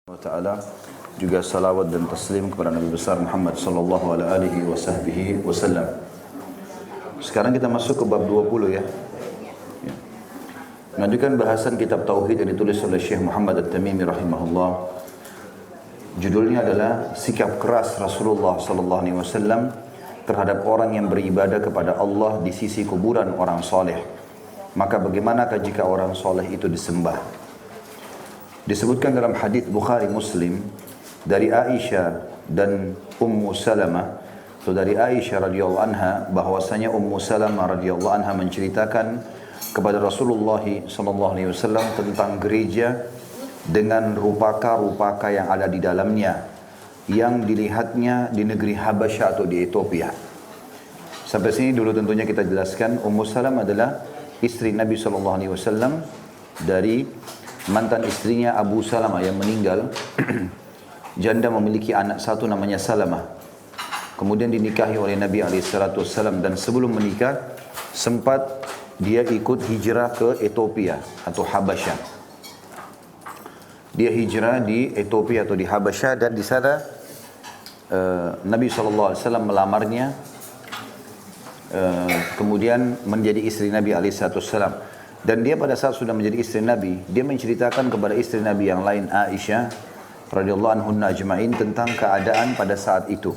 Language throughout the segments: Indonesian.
wa ta'ala, juga salawat dan taslim kepada Nabi besar Muhammad sallallahu alaihi wasallam. Sekarang kita masuk ke bab 20 ya. Melanjutkan bahasan kitab tauhid yang ditulis oleh Syekh Muhammad At-Tamimi rahimahullah. Judulnya adalah sikap keras Rasulullah sallallahu alaihi wasallam terhadap orang yang beribadah kepada Allah di sisi kuburan orang soleh. Maka bagaimanakah jika orang soleh itu disembah? Disebutkan dalam hadis Bukhari Muslim dari Aisyah dan Ummu Salamah, atau dari Aisyah radhiyallahu anha, bahwasanya Ummu Salamah radhiyallahu anha menceritakan kepada Rasulullah sallallahu alaihi wasallam tentang gereja dengan rupaka-rupaka yang ada di dalamnya yang dilihatnya di negeri Habasyah atau di Ethiopia. Sampai sini dulu tentunya kita jelaskan, Ummu Salamah adalah istri Nabi sallallahu alaihi wasallam dari mantan istrinya Abu Salamah yang meninggal. Janda memiliki anak satu namanya Salamah. Kemudian dinikahi oleh Nabi SAW, dan sebelum menikah sempat dia ikut hijrah ke Ethiopia atau Habasyah. Dia hijrah di Ethiopia atau di Habasyah, dan di sana Nabi SAW melamarnya, kemudian menjadi istri Nabi SAW. Dan dia pada saat sudah menjadi istri Nabi, dia menceritakan kepada istri Nabi yang lain, Aisyah radhiyallahu anhunna ajma'in, tentang keadaan pada saat itu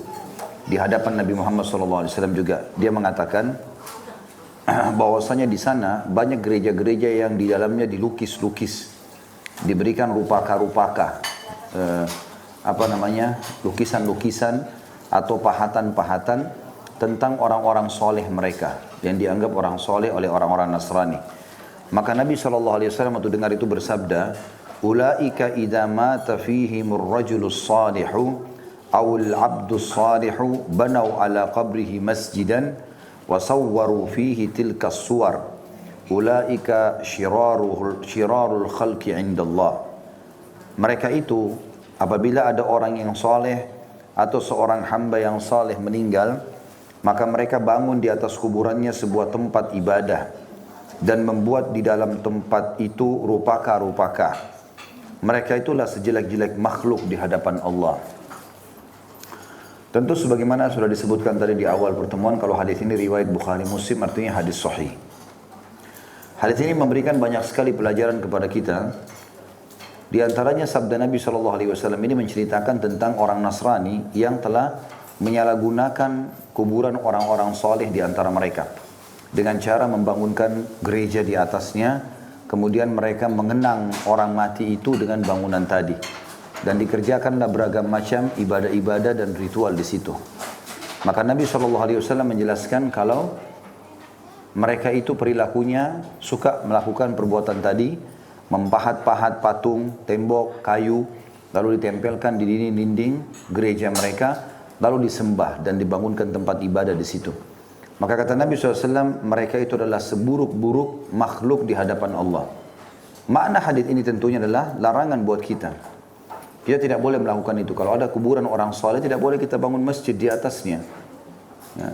di hadapan Nabi Muhammad SAW juga. Dia mengatakan bahwasanya di sana banyak gereja-gereja yang di dalamnya dilukis-lukis, diberikan rupaka-rupaka, lukisan-lukisan atau pahatan-pahatan tentang orang-orang soleh mereka yang dianggap orang soleh oleh orang-orang Nasrani. Maka Nabi SAW waktu dengar itu bersabda, "Ulaika idza mata fihimur rajulus salihu awil abdus salihu banau ala qabrihi masjidan wa sawwaru fihi tilkas suwar. Ulaika syirarul khalqi indallah." Mereka itu apabila ada orang yang saleh atau seorang hamba yang saleh meninggal, maka mereka bangun di atas kuburannya sebuah tempat ibadah dan membuat di dalam tempat itu rupaka-rupaka. Mereka itulah sejelek-jelek makhluk di hadapan Allah. Tentu sebagaimana sudah disebutkan tadi di awal pertemuan, kalau hadis ini riwayat Bukhari Muslim artinya hadis sahih. Hadis ini memberikan banyak sekali pelajaran kepada kita. Di antaranya sabda Nabi SAW ini menceritakan tentang orang Nasrani yang telah menyalahgunakan kuburan orang-orang soleh di antara mereka dengan cara membangunkan gereja di atasnya, kemudian mereka mengenang orang mati itu dengan bangunan tadi, dan dikerjakanlah beragam macam ibadah-ibadah dan ritual di situ. Maka Nabi SAW menjelaskan kalau mereka itu perilakunya suka melakukan perbuatan tadi, mempahat-pahat patung, tembok, kayu, lalu ditempelkan di dinding-dinding gereja mereka, lalu disembah dan dibangunkan tempat ibadah di situ. Maka kata Nabi SAW, mereka itu adalah seburuk-buruk makhluk di hadapan Allah. Makna hadis ini tentunya adalah larangan buat kita. Kita tidak boleh melakukan itu. Kalau ada kuburan orang soleh, tidak boleh kita bangun masjid di atasnya. Ya.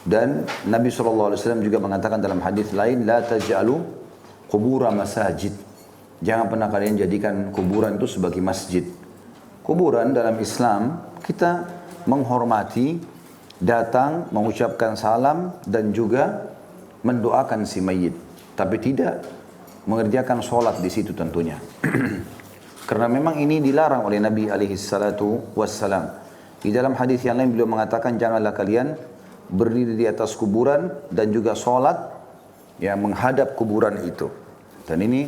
Dan Nabi SAW juga mengatakan dalam hadis lain, la taj'alu qubura masajid. Jangan pernah kalian jadikan kuburan itu sebagai masjid. Kuburan dalam Islam, kita menghormati, datang, mengucapkan salam dan juga mendoakan si mayit, tapi tidak mengerjakan sholat di situ tentunya. Karena memang ini dilarang oleh Nabi SAW. Di dalam hadis yang lain beliau mengatakan, janganlah kalian berdiri di atas kuburan dan juga sholat yang menghadap kuburan itu. Dan ini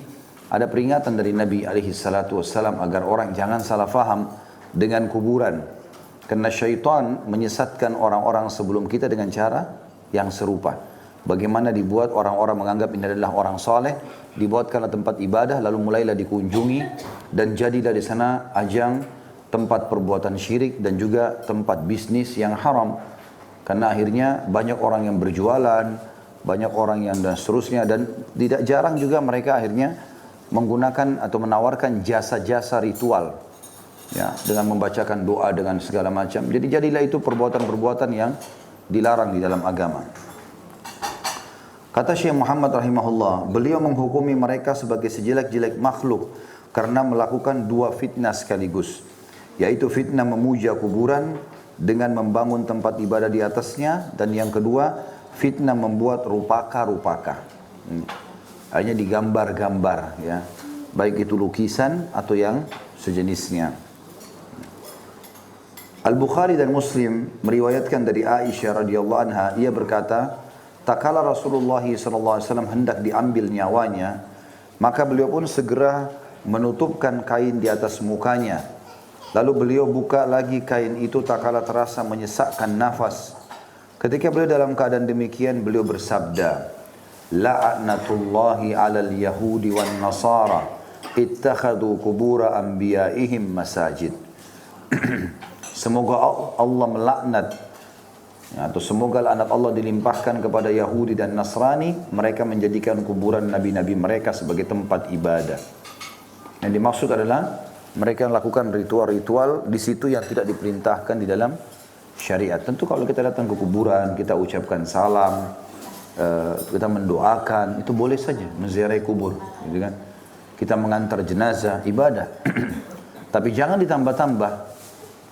ada peringatan dari Nabi SAW agar orang jangan salah faham dengan kuburan. Karena syaitan menyesatkan orang-orang sebelum kita dengan cara yang serupa. Bagaimana dibuat orang-orang menganggap ini adalah orang saleh, dibuatkanlah tempat ibadah, lalu mulailah dikunjungi, dan jadilah di sana ajang tempat perbuatan syirik dan juga tempat bisnis yang haram. Karena akhirnya banyak orang yang berjualan, banyak orang yang dan seterusnya, dan tidak jarang juga mereka akhirnya menggunakan atau menawarkan jasa-jasa ritual. Ya, dengan membacakan doa dengan segala macam. Jadi jadilah itu perbuatan-perbuatan yang dilarang di dalam agama. Kata Syekh Muhammad rahimahullah, beliau menghukumi mereka sebagai sejelek-jelek makhluk karena melakukan dua fitnah sekaligus, yaitu fitnah memuja kuburan dengan membangun tempat ibadah di atasnya, dan yang kedua fitnah membuat rupaka-rupaka. Hanya digambar-gambar, ya, baik itu lukisan atau yang sejenisnya. Al-Bukhari dan Muslim meriwayatkan dari Aisyah radhiyallahu anha, ia berkata, tatkala Rasulullah SAW hendak diambil nyawanya, maka beliau pun segera menutupkan kain di atas mukanya. Lalu beliau buka lagi kain itu tatkala terasa menyesakkan nafas. Ketika beliau dalam keadaan demikian, beliau bersabda, la'natullahi 'alal yahudi wan nasara ittakhadhu qubur anbiya'ihim masajid. Semoga Allah melaknat, atau semoga laknat Allah dilimpahkan kepada Yahudi dan Nasrani, mereka menjadikan kuburan nabi-nabi mereka sebagai tempat ibadah. Yang dimaksud adalah mereka lakukan ritual-ritual di situ yang tidak diperintahkan di dalam syariat. Tentu kalau kita datang ke kuburan, kita ucapkan salam, kita mendoakan, itu boleh saja menziarahi kubur, gitu kan? Kita mengantar jenazah, ibadah. Tapi jangan ditambah-tambah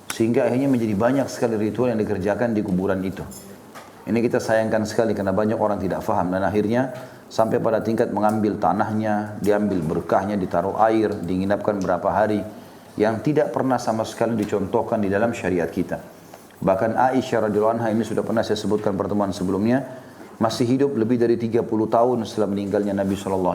sehingga akhirnya menjadi banyak sekali ritual yang dikerjakan di kuburan itu. Ini kita sayangkan sekali karena banyak orang tidak faham, dan akhirnya sampai pada tingkat mengambil tanahnya, diambil berkahnya, ditaruh air, diinapkan berapa hari, yang tidak pernah sama sekali dicontohkan di dalam syariat kita. Bahkan Aisyah radhiyallahu anha, ini sudah pernah saya sebutkan pertemuan sebelumnya, masih hidup lebih dari 30 tahun setelah meninggalnya Nabi SAW.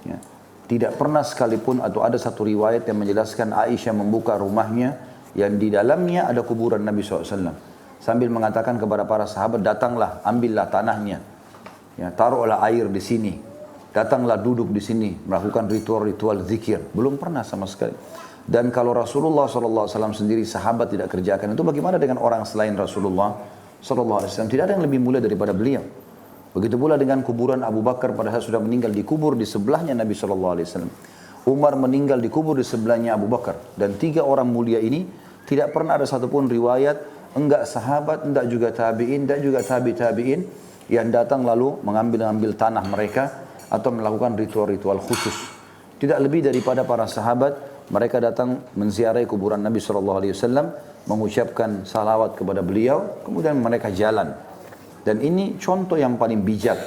Ya. Tidak pernah sekalipun atau ada satu riwayat yang menjelaskan Aisyah membuka rumahnya yang di dalamnya ada kuburan Nabi SAW, sambil mengatakan kepada para sahabat, datanglah, ambillah tanahnya, ya, taruhlah air di sini, datanglah duduk di sini, melakukan ritual-ritual zikir. Belum pernah sama sekali. Dan kalau Rasulullah SAW sendiri sahabat tidak kerjakan itu, bagaimana dengan orang selain Rasulullah SAW? Tidak ada yang lebih mulia daripada beliau. Begitu pula dengan kuburan Abu Bakar pada saat sudah meninggal, dikubur di sebelahnya Nabi SAW. Umar meninggal dikubur di sebelahnya Abu Bakar. Dan 3 orang mulia ini tidak pernah ada satupun riwayat, enggak sahabat, enggak juga tabi'in, enggak juga tabi'in yang datang lalu mengambil tanah mereka atau melakukan ritual-ritual khusus. Tidak lebih daripada para sahabat, mereka datang menziarahi kuburan Nabi SAW, mengucapkan salawat kepada beliau, kemudian mereka jalan. Dan ini contoh yang paling bijak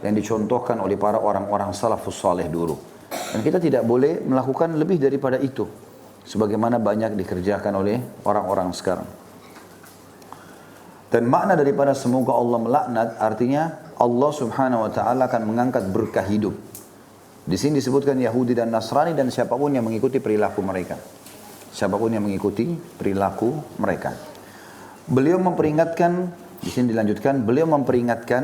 yang dicontohkan oleh para orang-orang salafus saleh dulu. Dan kita tidak boleh melakukan lebih daripada itu, sebagaimana banyak dikerjakan oleh orang-orang sekarang. Dan makna daripada semoga Allah melaknat, artinya Allah subhanahu wa ta'ala akan mengangkat berkah hidup. Di sini disebutkan Yahudi dan Nasrani dan siapapun yang mengikuti perilaku mereka. Siapapun yang mengikuti perilaku mereka. Beliau memperingatkan, di sini dilanjutkan, beliau memperingatkan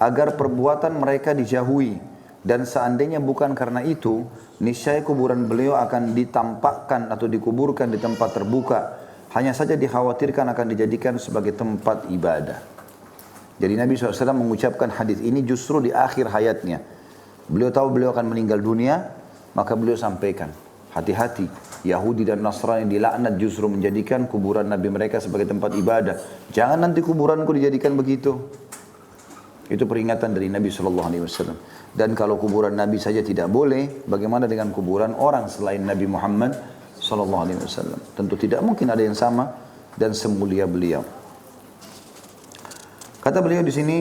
agar perbuatan mereka dijauhi, dan seandainya bukan karena itu, niscaya kuburan beliau akan ditampakkan atau dikuburkan di tempat terbuka. Hanya saja dikhawatirkan akan dijadikan sebagai tempat ibadah. Jadi Nabi SAW mengucapkan hadis ini justru di akhir hayatnya. Beliau tahu beliau akan meninggal dunia, maka beliau sampaikan, hati-hati, Yahudi dan Nasrani dilaknat justru menjadikan kuburan Nabi mereka sebagai tempat ibadah. Jangan nanti kuburanku dijadikan begitu. Itu peringatan dari Nabi SAW. Dan kalau kuburan Nabi saja tidak boleh, bagaimana dengan kuburan orang selain Nabi Muhammad SAW? Tentu tidak mungkin ada yang sama dan semulia beliau. Kata beliau di sini,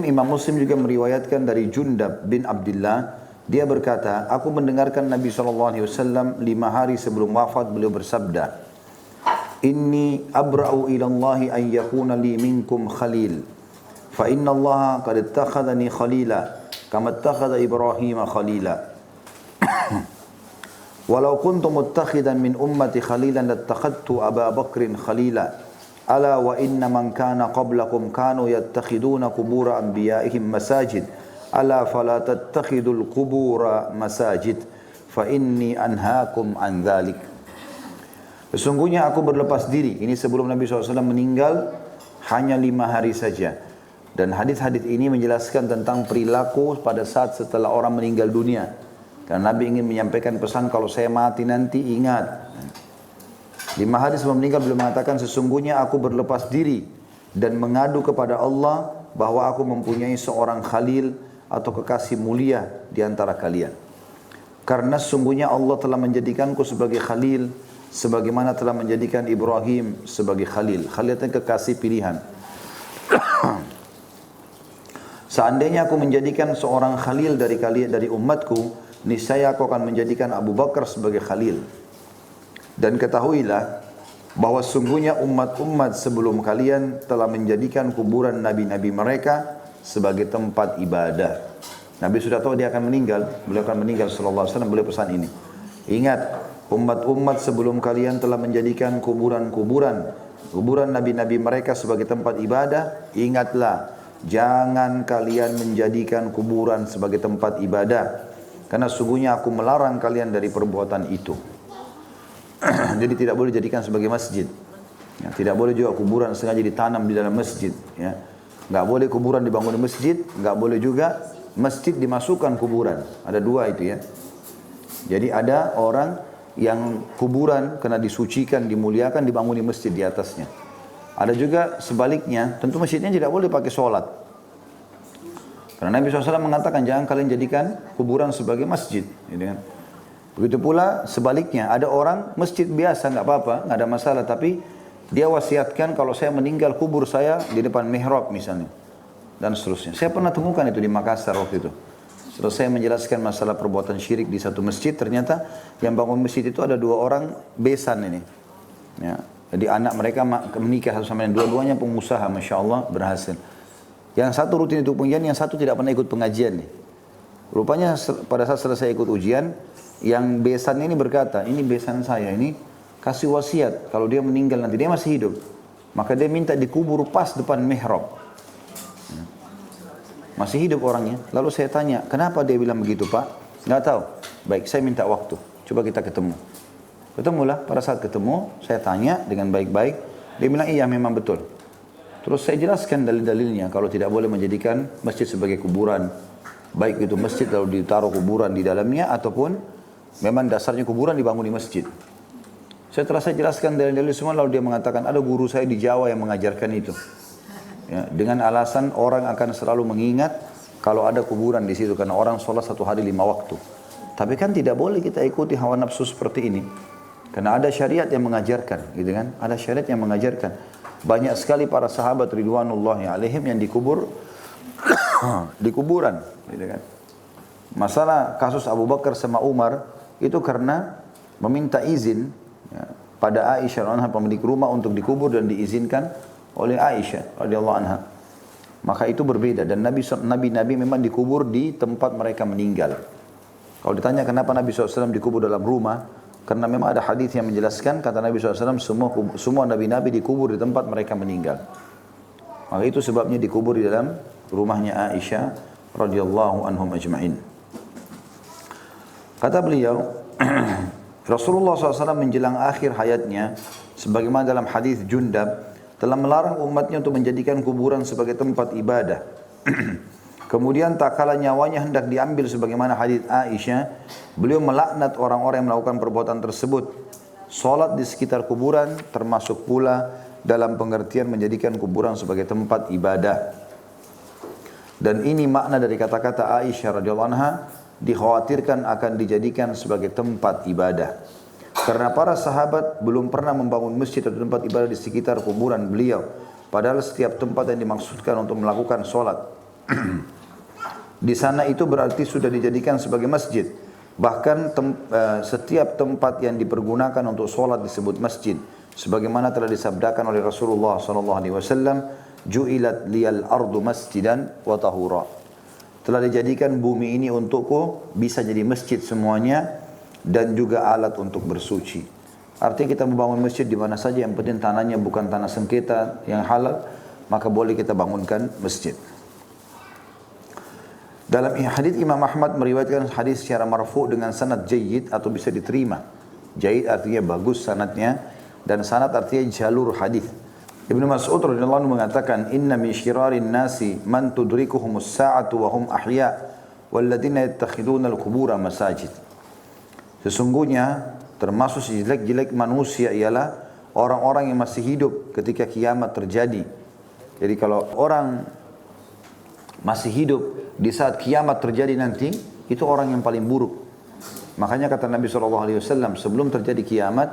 Imam Muslim juga meriwayatkan dari Jundab bin Abdullah, dia berkata, aku mendengarkan Nabi SAW 5 hari sebelum wafat, beliau bersabda, Inni abra'u ilallahi an yakuna li minkum khalil. Fa inna Allah qad ittakhadhani khalila kama ittakhadha Ibrahim khalila. Walau kuntu muttakhidan min ummati khalilan lattakhadtu Aba Bakrin khalila. Ala wa inna man kana qablakum kanu yattakhiduna qubura anbiya'ihim masajid. Ala fala tattakhidul qubura masajid. Fa inni anhaakum an dhalik. Sesungguhnya aku berlepas diri, ini sebelum Nabi SAW meninggal hanya 5 hari saja. Dan hadis-hadis ini menjelaskan tentang perilaku pada saat setelah orang meninggal dunia. Karena Nabi ingin menyampaikan pesan, kalau saya mati nanti ingat. 5 hari sebelum meninggal beliau mengatakan, sesungguhnya aku berlepas diri dan mengadu kepada Allah bahwa aku mempunyai seorang khalil atau kekasih mulia di antara kalian. Karena sungguhnya Allah telah menjadikanku sebagai khalil, sebagaimana telah menjadikan Ibrahim sebagai khalil. Khalil itu kekasih pilihan. Seandainya aku menjadikan seorang khalil dari kalian, dari umatku, niscaya aku akan menjadikan Abu Bakar sebagai khalil. Dan ketahuilah bahwa sungguhnya umat-umat sebelum kalian telah menjadikan kuburan nabi-nabi mereka sebagai tempat ibadah. Nabi sudah tahu dia akan meninggal, beliau akan meninggal sallallahu alaihi wasallam, beliau pesan ini. Ingat, umat-umat sebelum kalian telah menjadikan kuburan nabi-nabi mereka sebagai tempat ibadah. Ingatlah, jangan kalian menjadikan kuburan sebagai tempat ibadah, karena sungguhnya aku melarang kalian dari perbuatan itu. Jadi tidak boleh dijadikan sebagai masjid. Ya, tidak boleh juga kuburan sengaja ditanam di dalam masjid. Ya. Nggak boleh kuburan dibangun di masjid, nggak boleh juga masjid dimasukkan kuburan. Ada dua itu ya. Jadi ada orang yang kuburan kena disucikan, dimuliakan, dibangun di masjid di atasnya. Ada juga sebaliknya, tentu masjidnya tidak boleh pakai sholat. Karena Nabi SAW mengatakan jangan kalian jadikan kuburan sebagai masjid. Gitu kan. Begitu pula sebaliknya, ada orang masjid biasa nggak apa-apa, nggak ada masalah, tapi dia wasiatkan kalau saya meninggal kubur saya di depan mihrab misalnya. Dan seterusnya. Saya pernah temukan itu di Makassar waktu itu. Selesai menjelaskan masalah perbuatan syirik di satu masjid, ternyata yang bangun masjid itu ada dua orang besan ini. Ya. Jadi anak mereka menikah satu sama lain, dua-duanya pengusaha, Masya Allah berhasil. Yang satu rutin itu pengajian, yang satu tidak pernah ikut pengajian nih. Rupanya pada saat selesai ikut ujian, yang besan ini berkata, ini besan saya ini kasih wasiat, kalau dia meninggal nanti dia masih hidup, maka dia minta dikubur pas depan mihrab. Masih hidup orangnya. Lalu saya tanya, kenapa dia bilang begitu Pak? Nggak tahu. Baik, saya minta waktu. Coba kita ketemu. Ketemulah, pada saat ketemu, saya tanya dengan baik-baik. Dia bilang, iya memang betul. Terus saya jelaskan dalil-dalilnya, kalau tidak boleh menjadikan masjid sebagai kuburan. Baik itu masjid lalu ditaruh kuburan di dalamnya, ataupun memang dasarnya kuburan dibangun di masjid. Setelah saya jelaskan dalil-dalil semua, lalu dia mengatakan, ada guru saya di Jawa yang mengajarkan itu. Ya, dengan alasan orang akan selalu mengingat kalau ada kuburan di situ, karena orang sholat 1 hari 5 waktu. Tapi kan tidak boleh kita ikuti hawa nafsu seperti ini, karena ada syariat yang mengajarkan, gitu kan? Ada syariat yang mengajarkan. Banyak sekali para sahabat ridwanullahi alaihim yang dikubur di kuburan, gitu kan? Masalah kasus Abu Bakar sama Umar itu karena meminta izin ya, pada Aisyah radhiyallahu anha, pemilik rumah, untuk dikubur dan diizinkan oleh Aisyah radhiyallahu anha. Maka itu berbeda, dan nabi-nabi memang dikubur di tempat mereka meninggal. Kalau ditanya kenapa Nabi SAW dikubur dalam rumah, karena memang ada hadis yang menjelaskan, kata Nabi SAW, semua nabi-nabi dikubur di tempat mereka meninggal. Maka itu sebabnya dikubur di dalam rumahnya Aisyah radhiyallahu anhum ajma'in. Kata beliau, Rasulullah SAW menjelang akhir hayatnya, sebagaimana dalam hadis Jundab, telah melarang umatnya untuk menjadikan kuburan sebagai tempat ibadah. Kemudian tak kala nyawanya hendak diambil sebagaimana hadis Aisyah, beliau melaknat orang-orang yang melakukan perbuatan tersebut. Salat di sekitar kuburan termasuk pula dalam pengertian menjadikan kuburan sebagai tempat ibadah. Dan ini makna dari kata-kata Aisyah radhiyallahu anha, dikhawatirkan akan dijadikan sebagai tempat ibadah. Karena para sahabat belum pernah membangun masjid atau tempat ibadah di sekitar kuburan beliau. Padahal setiap tempat yang dimaksudkan untuk melakukan sholat di sana itu berarti sudah dijadikan sebagai masjid. Bahkan setiap tempat yang dipergunakan untuk sholat disebut masjid. Sebagaimana telah disabdakan oleh Rasulullah SAW, Ju'ilat liyal ardu masjidan wa tahura. Telah dijadikan bumi ini untukku, bisa jadi masjid semuanya, dan juga alat untuk bersuci. Artinya kita membangun masjid di mana saja, yang penting tanahnya bukan tanah sengketa yang halal, maka boleh kita bangunkan masjid. Dalam hadis Imam Ahmad meriwayatkan hadis secara marfu dengan sanad jayyid atau bisa diterima. Jayyid artinya bagus sanadnya, dan sanad artinya jalur hadis. Ibnu Mas'ud radhiyallahu anhu mengatakan, "Inna min syirarin nasi man tudrikuhumus sa'atu wa hum ahya, walladzina yattakhiduna al-qubura masajid." Sesungguhnya termasuk jelek-jelek manusia ialah orang-orang yang masih hidup ketika kiamat terjadi. Jadi kalau orang masih hidup di saat kiamat terjadi nanti, itu orang yang paling buruk. Makanya kata Nabi SAW, sebelum terjadi kiamat,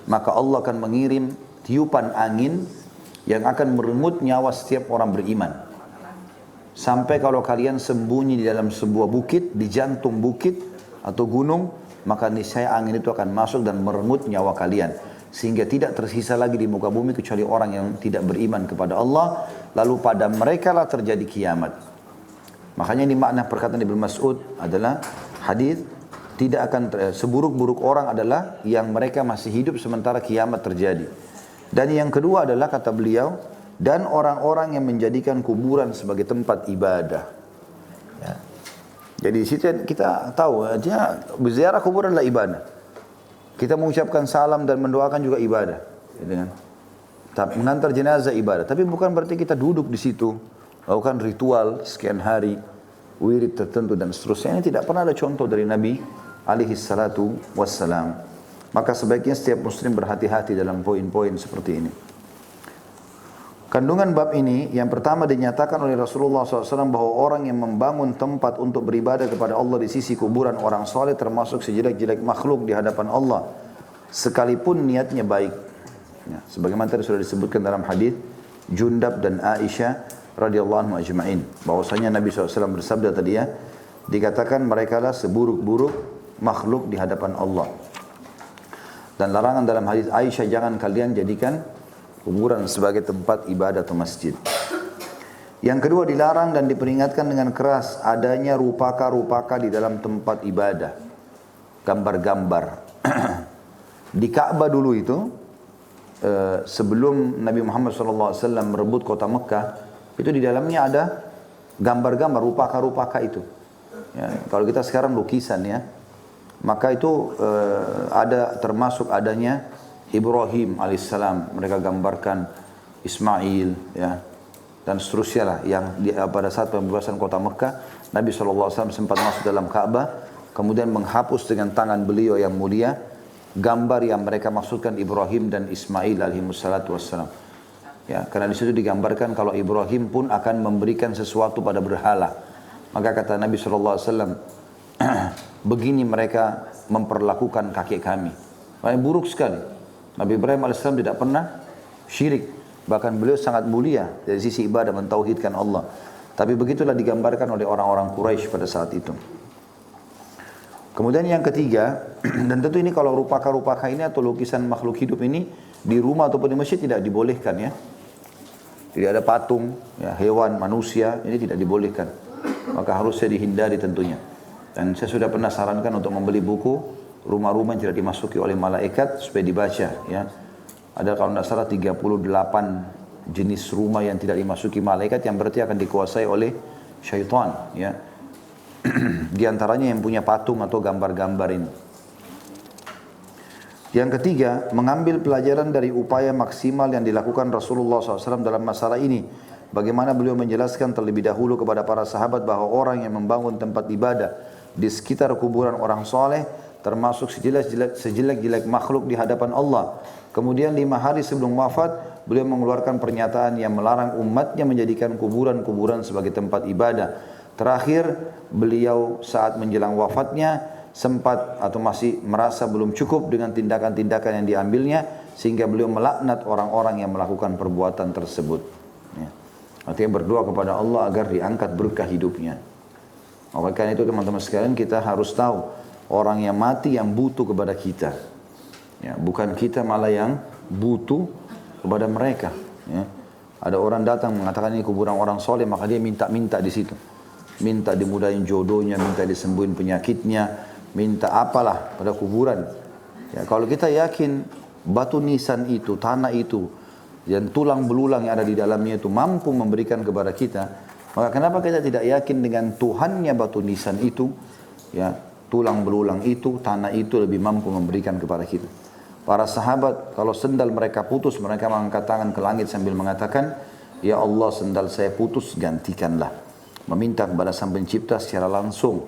maka Allah akan mengirim tiupan angin yang akan merenggut nyawa setiap orang beriman. Sampai kalau kalian sembunyi di dalam sebuah bukit, di jantung bukit atau gunung, maka niscaya angin itu akan masuk dan merenggut nyawa kalian. Sehingga tidak tersisa lagi di muka bumi kecuali orang yang tidak beriman kepada Allah. Lalu pada mereka lah terjadi kiamat. Makanya ini makna perkataan Ibnu Mas'ud adalah hadis tidak akan seburuk-buruk orang adalah yang mereka masih hidup sementara kiamat terjadi. Dan yang kedua adalah kata beliau, dan orang-orang yang menjadikan kuburan sebagai tempat ibadah. Ya. Jadi di situ kita tahu, dia berziarah kuburan adalah ibadah. Kita mengucapkan salam dan mendoakan juga ibadah. Gitu kan? Mengantar jenazah ibadah. Tapi bukan berarti kita duduk di situ, lakukan ritual sekian hari, wirid tertentu dan seterusnya. Ini tidak pernah ada contoh dari Nabi alaihi salatu wassalam. Maka sebaiknya setiap muslim berhati-hati dalam poin-poin seperti ini. Kandungan bab ini yang pertama dinyatakan oleh Rasulullah SAW bahwa orang yang membangun tempat untuk beribadah kepada Allah di sisi kuburan orang soleh termasuk sejelek-jelek makhluk di hadapan Allah sekalipun niatnya baik. Ya, sebagaimana tadi sudah disebutkan dalam hadis Jundab dan Aisyah radhiyallahu anhu ajma'in, bahwasanya Nabi SAW bersabda tadi ya, dikatakan merekalah seburuk-buruk makhluk di hadapan Allah. Dan larangan dalam hadis Aisyah, jangan kalian jadikan kuburan sebagai tempat ibadah atau masjid. Yang kedua, dilarang dan diperingatkan dengan keras adanya rupaka-rupaka di dalam tempat ibadah. Gambar-gambar. Di Ka'bah dulu itu, sebelum Nabi Muhammad SAW merebut kota Mekah, itu di dalamnya ada gambar-gambar, rupaka-rupaka itu. Ya, kalau kita sekarang lukisan ya, maka itu ada termasuk adanya Ibrahim alaihissalam, mereka gambarkan Ismail ya, dan seterusnya lah yang pada saat pembebasan kota Mekah, Nabi SAW sempat masuk dalam Ka'bah, kemudian menghapus dengan tangan beliau yang mulia gambar yang mereka maksudkan Ibrahim dan Ismail alaihissalatu wassalam. Ya, karena di situ digambarkan kalau Ibrahim pun akan memberikan sesuatu pada berhala. Maka kata Nabi SAW, begini mereka memperlakukan kakek kami. Makanya buruk sekali. Nabi Ibrahim AS tidak pernah syirik. Bahkan beliau sangat mulia dari sisi ibadah, mentauhidkan Allah. Tapi begitulah digambarkan oleh orang-orang Quraisy pada saat itu. Kemudian yang ketiga, dan tentu ini kalau rupaka-rupaka ini atau lukisan makhluk hidup ini di rumah ataupun di masjid tidak dibolehkan ya. Tidak ada patung, ya, hewan, manusia, ini tidak dibolehkan. Maka harusnya dihindari tentunya. Dan saya sudah pernah sarankan untuk membeli buku rumah-rumah yang tidak dimasuki oleh malaikat supaya dibaca ya. Ada kalau tidak salah 38 jenis rumah yang tidak dimasuki malaikat yang berarti akan dikuasai oleh syaitan ya. Di antaranya yang punya patung atau gambar-gambar ini. Yang ketiga, mengambil pelajaran dari upaya maksimal yang dilakukan Rasulullah SAW dalam masalah ini. Bagaimana beliau menjelaskan terlebih dahulu kepada para sahabat bahwa orang yang membangun tempat ibadah di sekitar kuburan orang soleh termasuk sejelek-jelek makhluk di hadapan Allah. Kemudian 5 hari sebelum wafat, beliau mengeluarkan pernyataan yang melarang umatnya menjadikan kuburan-kuburan sebagai tempat ibadah. Terakhir, beliau saat menjelang wafatnya sempat atau masih merasa belum cukup dengan tindakan-tindakan yang diambilnya, sehingga beliau melaknat orang-orang yang melakukan perbuatan tersebut. Ya. Artinya berdoa kepada Allah agar diangkat berkah hidupnya. Oleh karena itu teman-teman sekalian, kita harus tahu orang yang mati yang butuh kepada kita, ya, bukan kita malah yang butuh kepada mereka. Ya. Ada orang datang mengatakan ini kuburan orang soleh, maka dia minta-minta di situ, minta dimudahin jodohnya, minta disembuhin penyakitnya, minta apalah pada kuburan. Ya, kalau kita yakin batu nisan itu, tanah itu, dan tulang belulang yang ada di dalamnya itu mampu memberikan kepada kita, maka kenapa kita tidak yakin dengan Tuhannya batu nisan itu, ya? Tulang belulang itu, tanah itu lebih mampu memberikan kepada kita. Para sahabat kalau sendal mereka putus, mereka mengangkat tangan ke langit sambil mengatakan, ya Allah, sendal saya putus, gantikanlah. Meminta kepada Sang Pencipta secara langsung.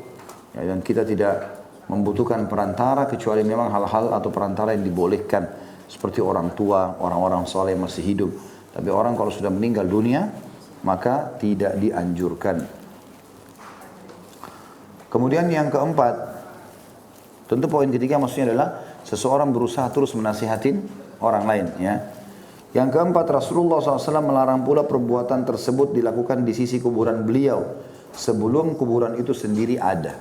Ya, dan kita tidak membutuhkan perantara kecuali memang hal-hal atau perantara yang dibolehkan. Seperti orang tua, orang-orang soleh masih hidup. Tapi orang kalau sudah meninggal dunia, maka tidak dianjurkan. Kemudian yang keempat, Tentu poin ketiga maksudnya adalah seseorang berusaha terus menasihatin orang lain. Ya. Yang keempat, Rasulullah SAW melarang pula perbuatan tersebut dilakukan di sisi kuburan beliau sebelum kuburan itu sendiri ada.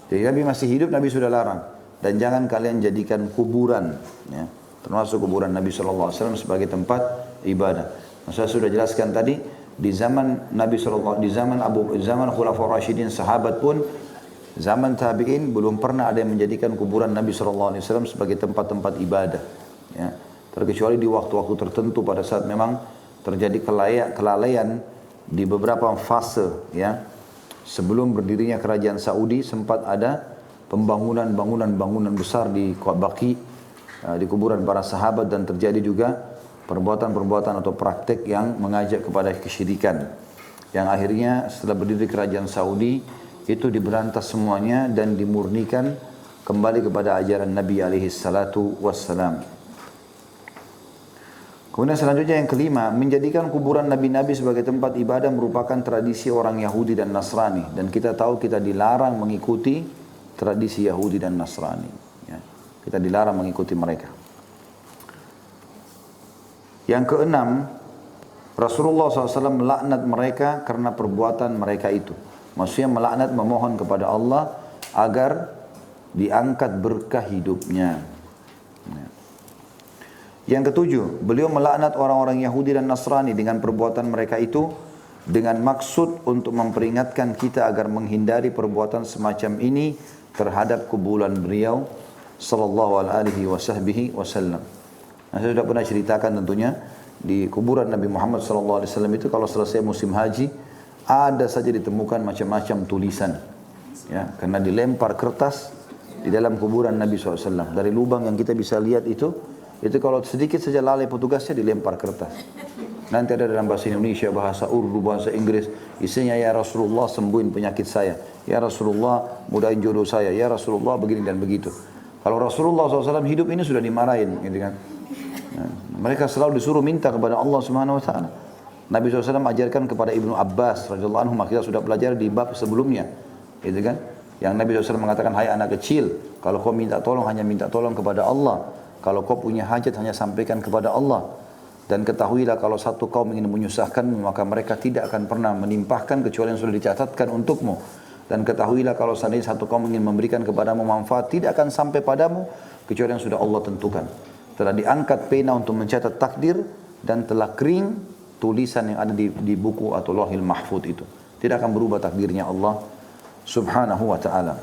Jadi Nabi masih hidup, Nabi sudah larang. Dan jangan kalian jadikan kuburan, ya, termasuk kuburan Nabi SAW sebagai tempat ibadah. Saya sudah jelaskan tadi, di zaman Nabi SAW, di zaman Khulafaur Rasyidin, sahabat pun, zaman tabi'in belum pernah ada yang menjadikan kuburan Nabi SAW sebagai tempat-tempat ibadah. Ya. Terkecuali di waktu-waktu tertentu pada saat memang terjadi kelalaian di beberapa fase. Ya. Sebelum berdirinya kerajaan Saudi sempat ada bangunan besar di Baqi, di kuburan para sahabat, dan terjadi juga perbuatan-perbuatan atau praktek yang mengajak kepada kesyirikan. Yang akhirnya setelah berdiri kerajaan Saudi itu diberantas semuanya dan dimurnikan kembali kepada ajaran Nabi alaihi salatu wassalam. Kemudian selanjutnya yang kelima, menjadikan kuburan nabi-nabi sebagai tempat ibadah merupakan tradisi orang Yahudi dan Nasrani. Dan kita tahu kita dilarang mengikuti tradisi Yahudi dan Nasrani. Ya. Kita dilarang mengikuti mereka. Yang keenam, Rasulullah SAW melaknat mereka karena perbuatan mereka itu. Maksudnya melaknat, memohon kepada Allah agar diangkat berkah hidupnya. Ya. Yang ketujuh, beliau melaknat orang-orang Yahudi dan Nasrani dengan perbuatan mereka itu dengan maksud untuk memperingatkan kita agar menghindari perbuatan semacam ini terhadap kuburan beliau sallallahu alaihi wasallam. Nah, saya sudah pernah ceritakan tentunya di kuburan Nabi Muhammad sallallahu alaihi wasallam itu kalau selesai musim haji ada saja ditemukan macam-macam tulisan. Ya, karena dilempar kertas di dalam kuburan Nabi SAW. Dari lubang yang kita bisa lihat itu kalau sedikit saja lalai petugasnya dilempar kertas. Nanti ada dalam bahasa Indonesia, bahasa Urdu, bahasa Inggris, isinya ya Rasulullah sembuhin penyakit saya, ya Rasulullah mudahin jodoh saya, ya Rasulullah begini dan begitu. Kalau Rasulullah SAW hidup ini sudah dimarahin, gitu kan. Nah, mereka selalu disuruh minta kepada Allah Subhanahu Wa Taala. Nabi SAW ajarkan kepada Ibnu Abbas radhiyallahu anhu, kita sudah belajar di bab sebelumnya, gitu kan. Yang Nabi SAW mengatakan, hai anak kecil, kalau kau minta tolong hanya minta tolong kepada Allah. Kalau kau punya hajat hanya sampaikan kepada Allah. Dan ketahuilah kalau satu kaum ingin menyusahkanmu, maka mereka tidak akan pernah menimpahkan kecuali yang sudah dicatatkan untukmu. Dan ketahuilah kalau seandainya satu kaum ingin memberikan kepadamu manfaat, tidak akan sampai padamu kecuali yang sudah Allah tentukan. Telah diangkat pena untuk mencatat takdir dan telah kering tulisan yang ada di buku atau Lauhil Mahfuz itu. Tidak akan berubah takdirnya Allah Subhanahu wa ta'ala.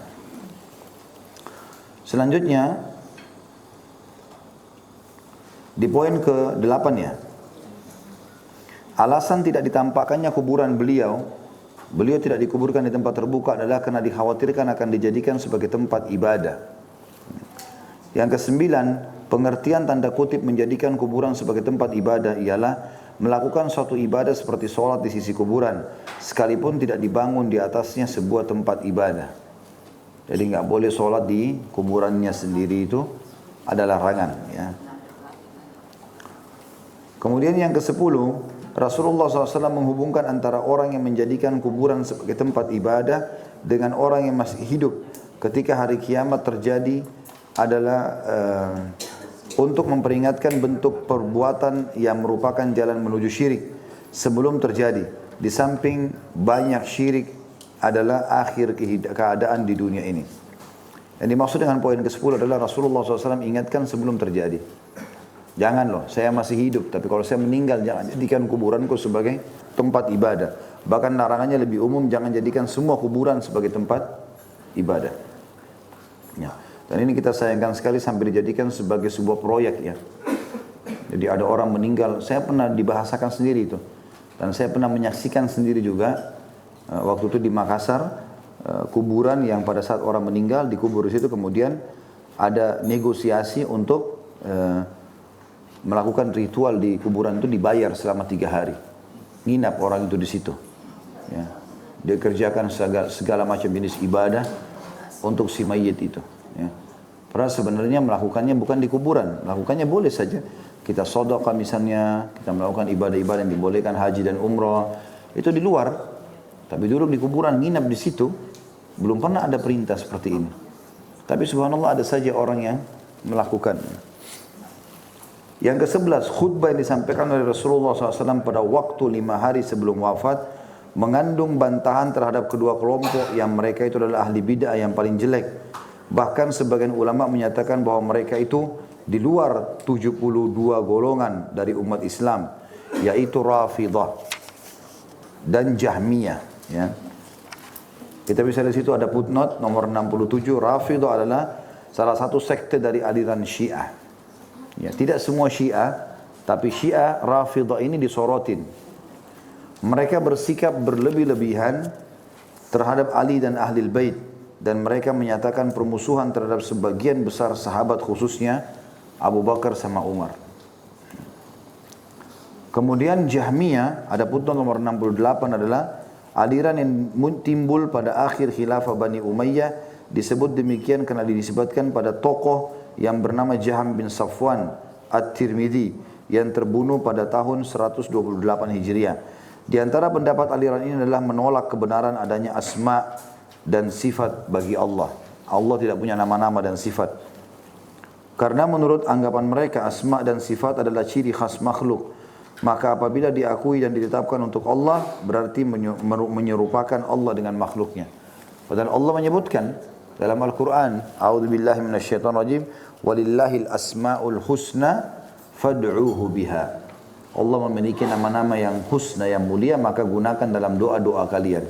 Selanjutnya di poin ke-8 ya. Alasan tidak ditampakkannya kuburan beliau tidak dikuburkan di tempat terbuka adalah karena dikhawatirkan akan dijadikan sebagai tempat ibadah. Yang ke-9, pengertian tanda kutip menjadikan kuburan sebagai tempat ibadah ialah melakukan suatu ibadah seperti sholat di sisi kuburan, sekalipun tidak dibangun di atasnya sebuah tempat ibadah. Jadi nggak boleh sholat di kuburannya sendiri, itu ada larangan ya. Kemudian yang ke-10, Rasulullah SAW menghubungkan antara orang yang menjadikan kuburan sebagai tempat ibadah dengan orang yang masih hidup ketika hari kiamat terjadi adalah untuk memperingatkan bentuk perbuatan yang merupakan jalan menuju syirik sebelum terjadi. Di samping banyak syirik adalah akhir keadaan di dunia ini. Yang dimaksud dengan poin ke-10 adalah Rasulullah SAW ingatkan sebelum terjadi. Jangan loh, saya masih hidup, tapi kalau saya meninggal jangan jadikan kuburanku sebagai tempat ibadah. Bahkan larangannya lebih umum, jangan jadikan semua kuburan sebagai tempat ibadah. Ya. Dan ini kita sayangkan sekali sampai dijadikan sebagai sebuah proyek ya. Jadi ada orang meninggal, saya pernah dibahasakan sendiri itu. Dan saya pernah menyaksikan sendiri juga, waktu itu di Makassar, kuburan yang pada saat orang meninggal dikubur di situ, kemudian ada negosiasi untuk melakukan ritual di kuburan itu, dibayar selama 3 hari. Nginap orang itu di situ. Ya. Dia kerjakan segala macam jenis ibadah untuk si mayit itu. Ya. Padahal sebenarnya melakukannya bukan di kuburan, melakukannya boleh saja. Kita sedekah misalnya, kita melakukan ibadah-ibadah yang dibolehkan, haji dan umrah, itu di luar. Tapi duduk di kuburan, nginap di situ, belum pernah ada perintah seperti ini. Tapi subhanallah ada saja orang yang melakukannya. Yang ke-11, khutbah yang disampaikan oleh Rasulullah SAW pada waktu 5 hari sebelum wafat mengandung bantahan terhadap kedua kelompok yang mereka itu adalah ahli bid'ah yang paling jelek. Bahkan sebagian ulama menyatakan bahwa mereka itu di luar 72 golongan dari umat Islam, yaitu Rafidah dan Jahmiyah. Ya. Kita bisa di situ ada footnote nomor 67, Rafidah adalah salah satu sekte dari aliran Syiah. Ya, tidak semua Syiah, tapi Syiah Rafidah ini disorotin. Mereka bersikap berlebih-lebihan terhadap Ali dan Ahlul Bait, dan mereka menyatakan permusuhan terhadap sebagian besar sahabat, khususnya Abu Bakar sama Umar. Kemudian Jahmiyah, ada footnote nomor 68, adalah aliran yang timbul pada akhir khilafah Bani Umayyah. Disebut demikian karena disebutkan pada tokoh yang bernama Jaham bin Safwan At-Tirmidzi yang terbunuh pada tahun 128 Hijriah. Di antara pendapat aliran ini adalah menolak kebenaran adanya asma dan sifat bagi Allah. Allah tidak punya nama-nama dan sifat. Karena menurut anggapan mereka asma dan sifat adalah ciri khas makhluk. Maka apabila diakui dan ditetapkan untuk Allah, berarti menyerupakan Allah dengan makhluknya. Padahal Allah menyebutkan dalam Al-Quran, A'udzubillahi minasyaitonirrajim, walillahil asma'ul husna fad'uuhu biha. Allah memiliki nama-nama yang husna, yang mulia, maka gunakan dalam doa-doa kalian.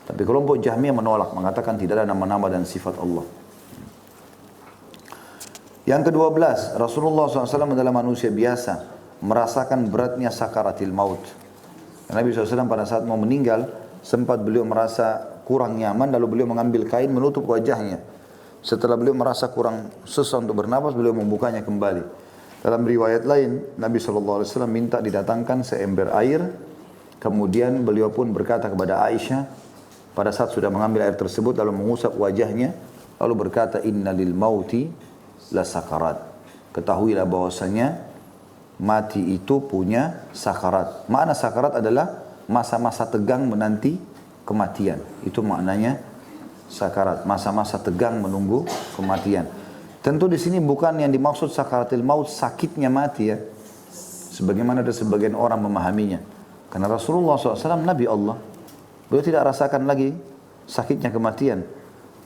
Tapi kelompok Jahmiyah menolak, mengatakan tidak ada nama-nama dan sifat Allah. Yang ke-12, Rasulullah SAW adalah manusia biasa, merasakan beratnya sakaratil maut. Nabi SAW pada saat mau meninggal, sempat beliau merasa kurang nyaman, lalu beliau mengambil kain menutup wajahnya. Setelah beliau merasa kurang susah untuk bernapas, beliau membukanya kembali. Dalam riwayat lain, Nabi SAW minta didatangkan seember air. Kemudian beliau pun berkata kepada Aisyah, pada saat sudah mengambil air tersebut, lalu mengusap wajahnya, lalu berkata, Inna lil mauti la sakarat. Ketahuilah bahwasanya mati itu punya sakarat. Makna sakarat adalah masa-masa tegang menanti kematian. Itu maknanya sakarat, masa-masa tegang menunggu kematian. Tentu di sini bukan yang dimaksud sakaratil maut sakitnya mati ya, sebagaimana ada sebagian orang memahaminya. Karena Rasulullah SAW Nabi Allah, beliau tidak rasakan lagi sakitnya kematian.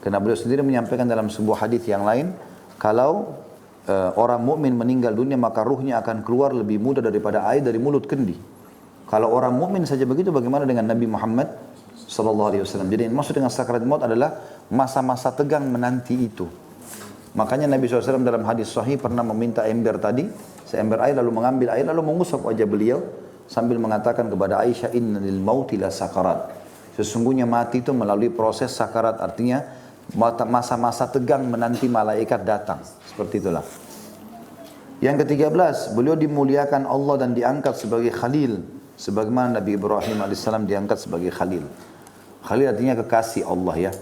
Karena beliau sendiri menyampaikan dalam sebuah hadis yang lain, kalau orang mukmin meninggal dunia maka ruhnya akan keluar lebih mudah daripada air dari mulut kendi. Kalau orang mukmin saja begitu, bagaimana dengan Nabi Muhammad SAW? Jadi maksud dengan sakaratul maut adalah masa-masa tegang menanti itu. Makanya Nabi SAW dalam hadis sahih pernah meminta ember tadi, seember air, lalu mengambil air, lalu mengusap wajah beliau sambil mengatakan kepada Aisyah, Inna lil mauti la sakarat. Sesungguhnya mati itu melalui proses sakarat, artinya masa-masa tegang menanti malaikat datang. Seperti itulah. Yang ke-13, beliau dimuliakan Allah dan diangkat sebagai Khalil, sebagaimana Nabi Ibrahim AS diangkat sebagai Khalil. Khalil artinya kekasih Allah ya.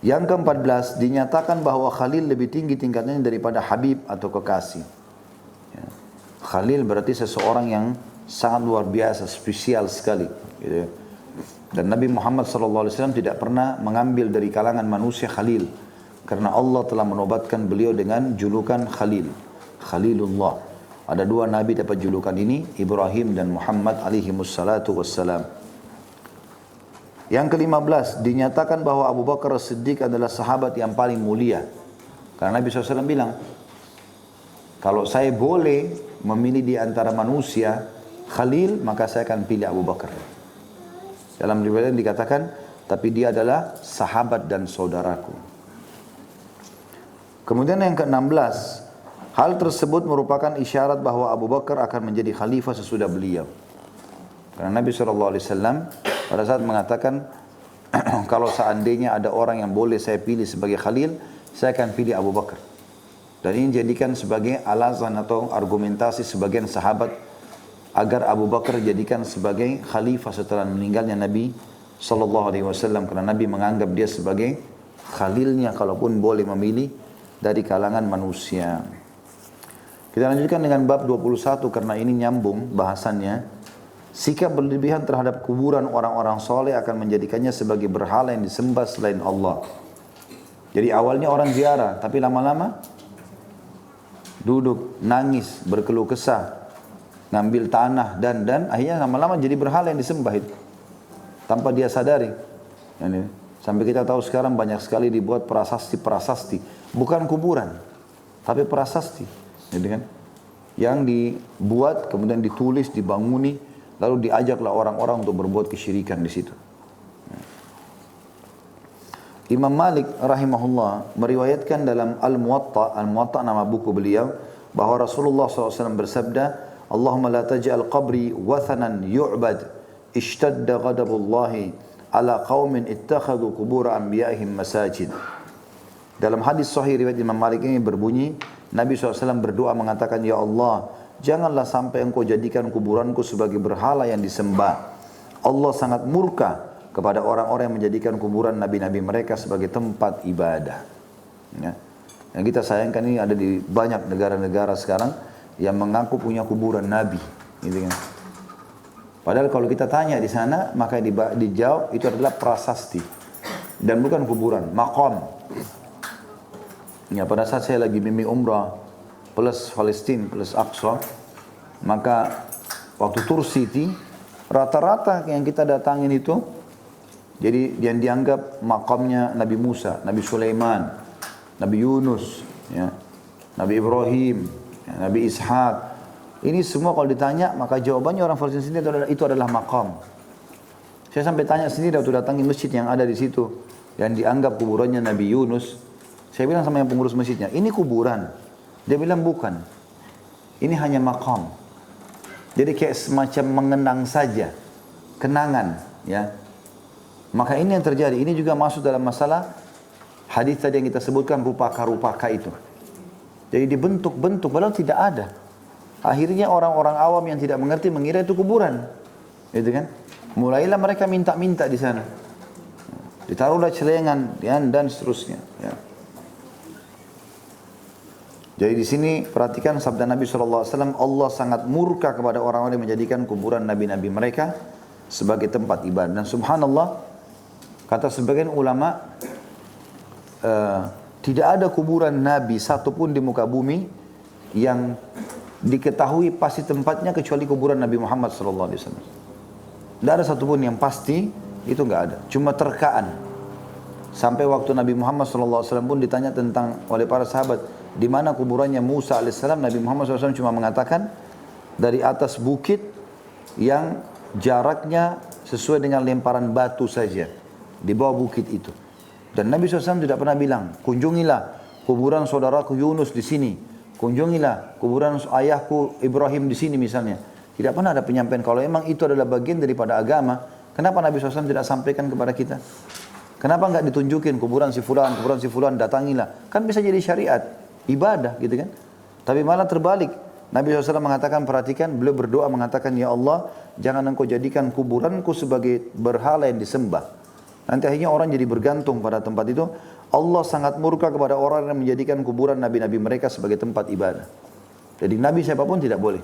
Yang ke-14, dinyatakan bahwa Khalil lebih tinggi tingkatnya daripada Habib atau kekasih. Ya. Khalil berarti seseorang yang sangat luar biasa, spesial sekali. Gitu. Dan Nabi Muhammad SAW tidak pernah mengambil dari kalangan manusia Khalil. Karena Allah telah menobatkan beliau dengan julukan Khalil. Khalilullah. Ada dua Nabi dapat julukan ini, Ibrahim dan Muhammad alaihimussalatu wassalam. Yang ke-15, dinyatakan bahwa Abu Bakar As-Siddiq adalah sahabat yang paling mulia. Karena Nabi SAW bilang, kalau saya boleh memilih di antara manusia Khalil, maka saya akan pilih Abu Bakar. Dalam riwayat dikatakan, tapi dia adalah sahabat dan saudaraku. Kemudian yang ke-16, hal tersebut merupakan isyarat bahwa Abu Bakar akan menjadi khalifah sesudah beliau. Karena Nabi SAW pada saat mengatakan, kalau seandainya ada orang yang boleh saya pilih sebagai khalil, saya akan pilih Abu Bakar. Dan ini dijadikan sebagai alasan atau argumentasi sebagian sahabat agar Abu Bakar dijadikan sebagai khalifah setelah meninggalnya Nabi SAW. Karena Nabi menganggap dia sebagai khalilnya kalaupun boleh memilih dari kalangan manusia. Kita lanjutkan dengan bab 21 karena ini nyambung bahasannya. Sikap berlebihan terhadap kuburan orang-orang soleh akan menjadikannya sebagai berhala yang disembah selain Allah. Jadi awalnya orang ziarah, tapi lama-lama duduk, nangis, berkeluh kesah, ngambil tanah dan akhirnya lama-lama jadi berhala yang disembah itu. Tanpa dia sadari. Sampai kita tahu sekarang banyak sekali dibuat prasasti-prasasti. Bukan kuburan, tapi prasasti. Gitu kan? Yang dibuat, kemudian ditulis, dibanguni, lalu diajaklah orang-orang untuk berbuat kesyirikan di situ. Imam Malik rahimahullah meriwayatkan dalam Al-Muwatta nama buku beliau, bahwa Rasulullah SAW bersabda, Allahumma la taj'al qabri wathanan yu'bad, ishtadda ghadabullahi ala qaumin ittakhadhu qubur anbiya'ihim masajid. Dalam hadis sahih riwayat Imam Malik ini berbunyi, Nabi SAW berdoa mengatakan, Ya Allah, janganlah sampai engkau jadikan kuburanku sebagai berhala yang disembah. Allah sangat murka kepada orang-orang yang menjadikan kuburan nabi-nabi mereka sebagai tempat ibadah. Ya. Yang kita sayangkan ini ada di banyak negara-negara sekarang yang mengaku punya kuburan nabi. Gitu kan. Padahal kalau kita tanya di sana, maka dijawab itu adalah prasasti. Dan bukan kuburan, maqam. Ya, pada saat saya lagi bimbing umrah plus Palestina plus Aqsa, maka waktu Tur City rata-rata yang kita datangin itu jadi yang dianggap makamnya Nabi Musa, Nabi Sulaiman, Nabi Yunus, ya, Nabi Ibrahim, ya, Nabi Ishaq. Ini semua kalau ditanya maka jawabannya orang Palestina sendiri itu adalah makam. Saya sampai tanya sendiri waktu datangi masjid yang ada di situ yang dianggap kuburannya Nabi Yunus. Saya bilang sama yang pengurus masjidnya, ini kuburan. Dia bilang bukan, ini hanya makam. Jadi kayak semacam mengenang saja, kenangan, ya. Maka ini yang terjadi. Ini juga masuk dalam masalah hadis tadi yang kita sebutkan rupaka-rupaka itu. Jadi dibentuk-bentuk, padahal tidak ada. Akhirnya orang-orang awam yang tidak mengerti mengira itu kuburan, gitu kan? Mulailah mereka minta-minta di sana. Ditaruhlah celengan dan seterusnya. Ya. Jadi di sini perhatikan sabda Nabi SAW, Allah sangat murka kepada orang-orang yang menjadikan kuburan nabi-nabi mereka sebagai tempat ibadah. Dan subhanallah, kata sebagian ulama, tidak ada kuburan nabi satupun di muka bumi yang diketahui pasti tempatnya kecuali kuburan Nabi Muhammad SAW. Tidak ada satupun yang pasti, itu nggak ada. Cuma terkaan. Sampai waktu Nabi Muhammad SAW pun ditanya tentang oleh para sahabat, di mana kuburannya Musa alaihissalam, Nabi Muhammad SAW cuma mengatakan dari atas bukit yang jaraknya sesuai dengan lemparan batu saja di bawah bukit itu. Dan Nabi SAW tidak pernah bilang, kunjungilah kuburan saudaraku Yunus di sini, kunjungilah kuburan ayahku Ibrahim di sini misalnya. Tidak pernah ada penyampaian. Kalau memang itu adalah bagian daripada agama, kenapa Nabi SAW tidak sampaikan kepada kita? Kenapa enggak ditunjukin kuburan si fulan, datangilah. Kan bisa jadi syariat, ibadah gitu kan. Tapi malah terbalik. Nabi SAW mengatakan, perhatikan, beliau berdoa mengatakan, Ya Allah, jangan engkau jadikan kuburanku sebagai berhala yang disembah. Nanti akhirnya orang jadi bergantung pada tempat itu. Allah sangat murka kepada orang yang menjadikan kuburan nabi-nabi mereka sebagai tempat ibadah. Jadi nabi siapapun tidak boleh.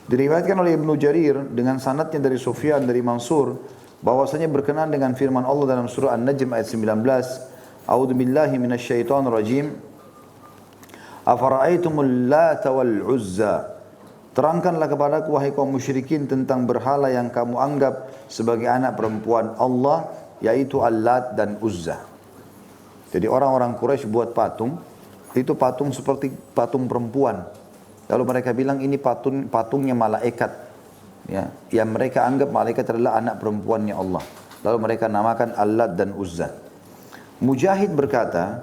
Diriwayatkan oleh Ibnu Jarir dengan sanadnya dari Sufyan dari Mansur, bahwasanya berkenaan dengan firman Allah dalam surah An-Najm ayat 19, A'udzu billahi minasyaitonir rajim. Afara'aitumul Lata wal Uzza. Terangkanlah kepadaku wahai kaum musyrikin tentang berhala yang kamu anggap sebagai anak perempuan Allah, yaitu Al-Lat dan Uzza. Jadi orang-orang Quraisy buat patung, itu patung seperti patung perempuan. Lalu mereka bilang ini patungnya malaikat. Ya, yang mereka anggap malaikat adalah anak perempuannya Allah. Lalu mereka namakan Al-Lat dan Uzza. Mujahid berkata,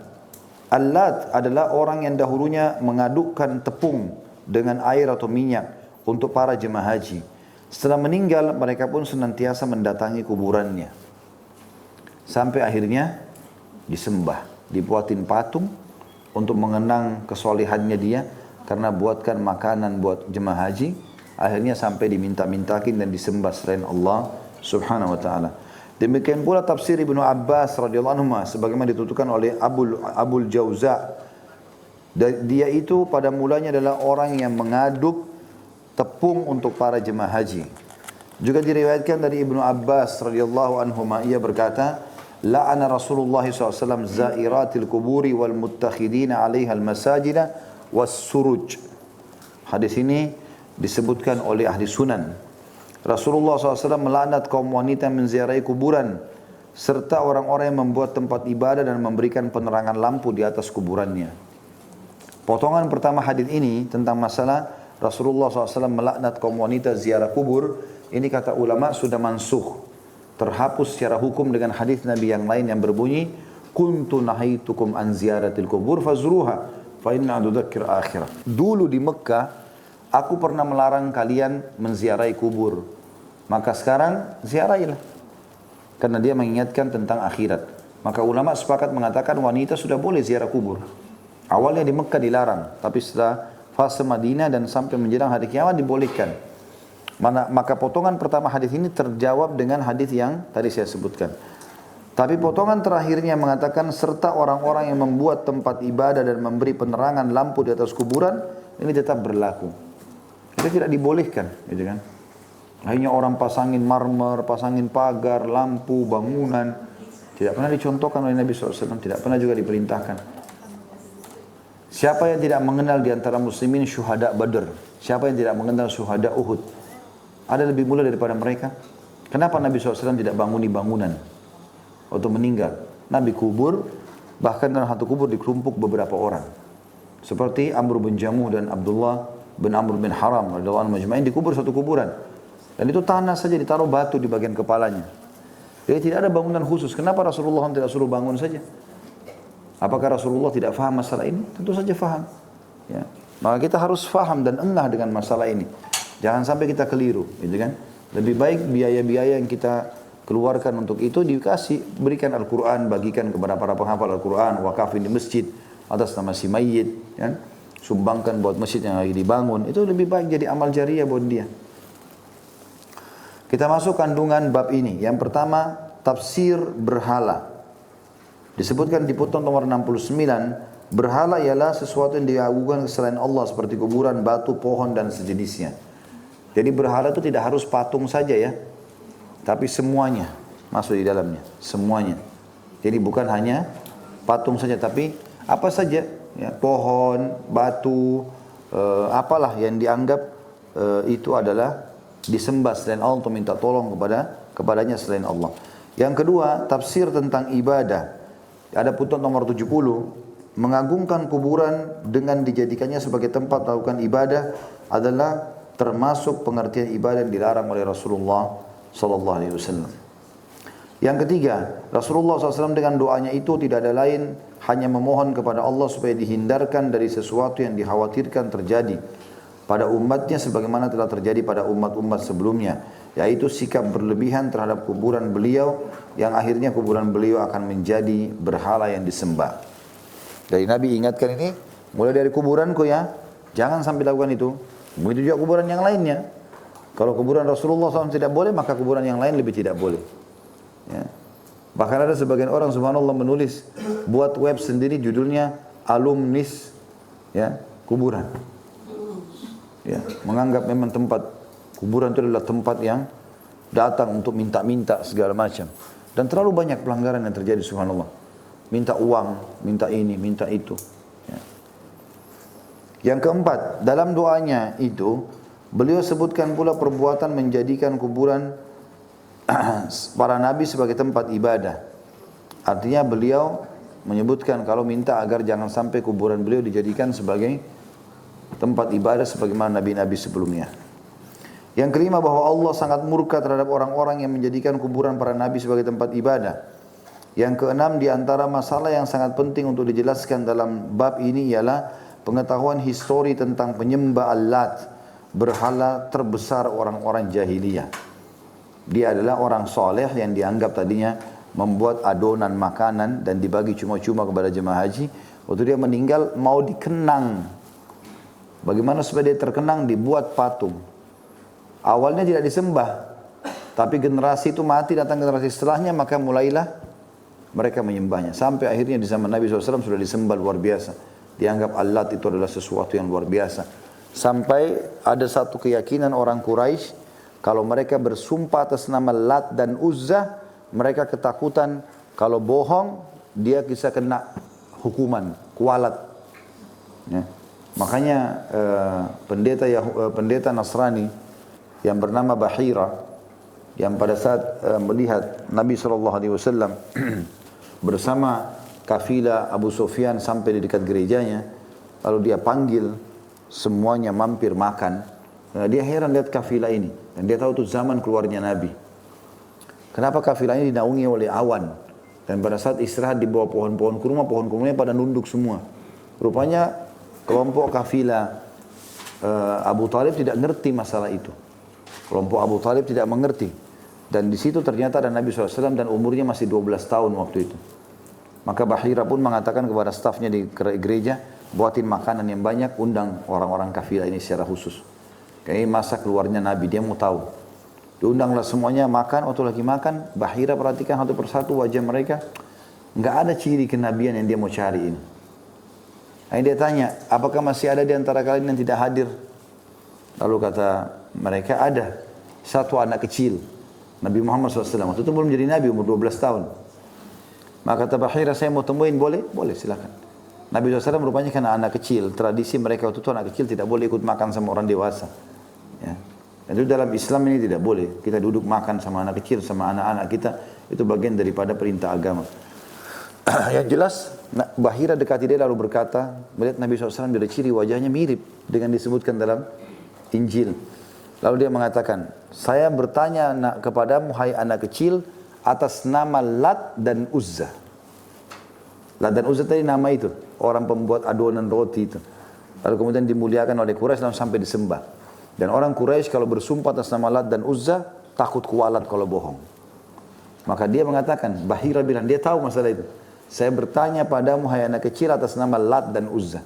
Al-Lat adalah orang yang dahulunya mengadukkan tepung dengan air atau minyak untuk para jemaah haji. Setelah meninggal, mereka pun senantiasa mendatangi kuburannya. Sampai akhirnya disembah, dibuatin patung untuk mengenang kesolehannya dia, karena buatkan makanan buat jemaah haji. Akhirnya sampai diminta-mintakin dan disembah selain Allah subhanahu wa ta'ala. Demikian pula tafsir Ibnu Abbas radhiyallahu anhu sebagaimana dituturkan oleh Abul Jauza. Dia itu pada mulanya adalah orang yang mengaduk tepung untuk para jemaah haji. Juga diriwayatkan dari Ibnu Abbas radhiyallahu anhu, ia berkata, la'ana Rasulullah SAW zairatil kuburi wal muttakhidina 'alaiha al-masajida was suruj. Hadis ini disebutkan oleh ahli sunan. Rasulullah SAW melaknat kaum wanita yang menziarahi kuburan serta orang-orang yang membuat tempat ibadah dan memberikan penerangan lampu di atas kuburannya. Potongan pertama hadis ini tentang masalah Rasulullah SAW melaknat kaum wanita ziarah kubur, ini kata ulama sudah mansukh, terhapus secara hukum dengan hadis Nabi yang lain yang berbunyi, kuntu nahaitukum an ziyaratil kubur fazruha fa inna tudzakir akhirah. Dulu di Mekah aku pernah melarang kalian menziarahi kubur, maka sekarang ziarahilah, karena dia mengingatkan tentang akhirat. Maka ulama sepakat mengatakan wanita sudah boleh ziarah kubur. Awalnya di Mekah dilarang, tapi setelah fase Madinah dan sampai menjelang hari kiamat dibolehkan. Maka potongan pertama hadis ini terjawab dengan hadis yang tadi saya sebutkan. Tapi potongan terakhirnya mengatakan serta orang-orang yang membuat tempat ibadah dan memberi penerangan lampu di atas kuburan, ini tetap berlaku. Itu tidak dibolehkan, gitu kan? Hanya orang pasangin marmer, pasangin pagar, lampu, bangunan, tidak pernah dicontohkan oleh Nabi SAW, tidak pernah juga diperintahkan. Siapa yang tidak mengenal di antara muslimin syuhada Badr? Siapa yang tidak mengenal syuhada Uhud? Ada lebih mulia daripada mereka? Kenapa Nabi SAW tidak banguni bangunan waktu meninggal? Nabi kubur, bahkan dalam satu kubur dikerumpuk beberapa orang. Seperti Amr bin Jamuh dan Abdullah bin Amr bin Haram radhiyallahu anhu majma'in dikubur satu kuburan. Dan itu tanah saja, ditaruh batu di bagian kepalanya. Jadi tidak ada bangunan khusus. Kenapa Rasulullah tidak suruh bangun saja? Apakah Rasulullah tidak faham masalah ini? Tentu saja faham. Ya. Maka kita harus faham dan engah dengan masalah ini. Jangan sampai kita keliru, gitu kan? Lebih baik biaya-biaya yang kita keluarkan untuk itu dikasih, berikan Al-Quran, bagikan kepada para penghafal Al-Quran, wakafin di masjid atas nama si mayyit, kan? Sumbangkan buat masjid yang lagi dibangun. Itu lebih baik jadi amal jariah buat dia. Kita masuk kandungan bab ini. Yang pertama, tafsir berhala. Disebutkan di putun nomor 69, berhala ialah sesuatu yang diagungkan selain Allah seperti kuburan, batu, pohon dan sejenisnya. Jadi berhala itu tidak harus patung saja ya, tapi semuanya masuk di dalamnya, semuanya. Jadi bukan hanya patung saja, tapi apa saja, ya, pohon, batu, apalah yang dianggap itu adalah disembah selain Allah untuk minta tolong kepadanya selain Allah. Yang kedua, tafsir tentang ibadah. Ada putun nomor 70, mengagungkan kuburan dengan dijadikannya sebagai tempat melakukan ibadah adalah termasuk pengertian ibadah yang dilarang oleh Rasulullah sallallahu alaihi wasallam. Yang ketiga, Rasulullah SAW dengan doanya itu tidak ada lain hanya memohon kepada Allah supaya dihindarkan dari sesuatu yang dikhawatirkan terjadi pada umatnya sebagaimana telah terjadi pada umat-umat sebelumnya, yaitu sikap berlebihan terhadap kuburan beliau yang akhirnya kuburan beliau akan menjadi berhala yang disembah. Dari Nabi ingatkan ini, mulai dari kuburanku ya, jangan sampai lakukan itu. Begitu juga kuburan yang lainnya. Kalau kuburan Rasulullah SAW tidak boleh, maka kuburan yang lain lebih tidak boleh. Ya. Bahkan ada sebagian orang subhanallah menulis, buat web sendiri judulnya alumnis ya, kuburan. Ya, menganggap memang tempat kuburan itu adalah tempat yang datang untuk minta-minta segala macam. Dan terlalu banyak pelanggaran yang terjadi subhanallah. Minta uang, minta ini, minta itu. Ya. Yang keempat, dalam doanya itu, beliau sebutkan pula perbuatan menjadikan kuburan para nabi sebagai tempat ibadah. Artinya beliau menyebutkan kalau minta agar jangan sampai kuburan beliau dijadikan sebagai tempat ibadah sebagaimana nabi-nabi sebelumnya. Yang kelima, bahwa Allah sangat murka terhadap orang-orang yang menjadikan kuburan para nabi sebagai tempat ibadah. Yang keenam, di antara masalah yang sangat penting untuk dijelaskan dalam bab ini ialah pengetahuan histori tentang penyembah Al-Lat, berhala terbesar orang-orang jahiliyah. Dia adalah orang soleh yang dianggap tadinya membuat adonan makanan dan dibagi cuma-cuma kepada jemaah haji. Waktu dia meninggal mau dikenang. Bagaimana supaya dia terkenang? Dibuat patung. Awalnya tidak disembah, tapi generasi itu mati, datang generasi setelahnya, maka mulailah mereka menyembahnya. Sampai akhirnya di zaman Nabi SAW sudah disembah luar biasa. Dianggap Allah itu adalah sesuatu yang luar biasa. Sampai ada satu keyakinan orang Quraisy, kalau mereka bersumpah atas nama Lat dan Uzza, mereka ketakutan kalau bohong, dia bisa kena hukuman, kualat. Ya. Makanya pendeta Nasrani yang bernama Bahira, yang pada saat melihat Nabi SAW bersama kafilah Abu Sufyan sampai di dekat gerejanya, lalu dia panggil semuanya mampir makan. Nah, dia heran lihat kafilah ini, dan dia tahu itu zaman keluarnya Nabi. Kenapa kafilah ini dinaungi oleh awan? Dan pada saat istirahat di bawah pohon-pohon kurma, pohon kurmanya pada nunduk semua. Rupanya kelompok kafilah Abu Talib tidak ngerti masalah itu. Kelompok Abu Talib tidak mengerti. Dan di situ ternyata ada Nabi SAW dan umurnya masih 12 tahun waktu itu. Maka Bahira pun mengatakan kepada stafnya di gereja, buatin makanan yang banyak, undang orang-orang kafilah ini secara khusus. Kayaknya masa keluarnya Nabi, dia mau tahu. Diundanglah semuanya makan, waktu lagi makan, Bahira perhatikan satu persatu wajah mereka, nggak ada ciri kenabian yang dia mau cari ini. Nah, dia tanya, apakah masih ada di antara kalian yang tidak hadir? Lalu kata mereka, ada satu anak kecil, Nabi Muhammad SAW. Waktu itu belum jadi Nabi, umur 12 tahun. Maka kata Bahira, saya mau temuin, boleh? Boleh, silakan. Nabi SAW rupanya karena anak kecil, tradisi mereka waktu itu anak kecil tidak boleh ikut makan sama orang dewasa. Ya. Itu dalam Islam ini tidak boleh. Kita duduk makan sama anak kecil, sama anak-anak kita, itu bagian daripada perintah agama. Yang jelas, Bahira dekati dia lalu berkata, melihat Nabi SAW dari ciri wajahnya mirip dengan disebutkan dalam Injil. Lalu dia mengatakan, saya bertanya kepadamu hai anak kecil atas nama Lat dan Uzza. Lat dan Uzza tadi nama itu, orang pembuat adonan roti itu. Lalu kemudian dimuliakan oleh Quraisy lalu sampai disembah. Dan orang Quraisy kalau bersumpah atas nama Lat dan Uzza, takut kualat kalau bohong. Maka dia mengatakan, Bahira bilang, dia tahu masalah itu. Saya bertanya padamu hai anak kecil atas nama Lat dan Uzza.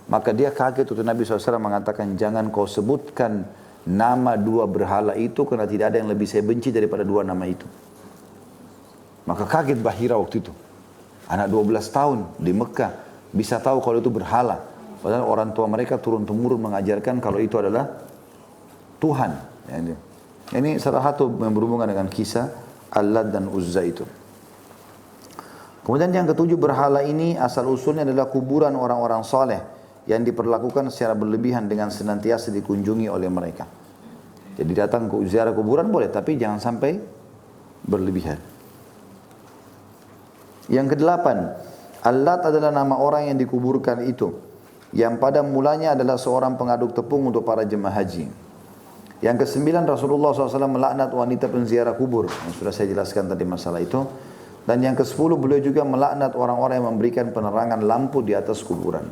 Maka dia kaget waktu Nabi SAW mengatakan, jangan kau sebutkan nama dua berhala itu, karena tidak ada yang lebih saya benci daripada dua nama itu. Maka kaget Bahira waktu itu. Anak 12 tahun di Mekah bisa tahu kalau itu berhala. Padahal orang tua mereka turun-temurun mengajarkan kalau itu adalah Tuhan. Ini salah satu yang berhubungan dengan kisah Al-Lat dan Uzza itu. Kemudian yang ketujuh, berhala ini asal usulnya adalah kuburan orang-orang saleh yang diperlakukan secara berlebihan dengan senantiasa dikunjungi oleh mereka. Jadi datang ke ziarah kuburan boleh, tapi jangan sampai berlebihan. Yang kedelapan, Al-Lat adalah nama orang yang dikuburkan itu, yang pada mulanya adalah seorang pengaduk tepung untuk para jemaah haji. Yang kesembilan, Rasulullah SAW melaknat wanita penziarah kubur, yang sudah saya jelaskan tadi masalah itu. Dan yang ke-10, beliau juga melaknat orang-orang yang memberikan penerangan lampu di atas kuburan.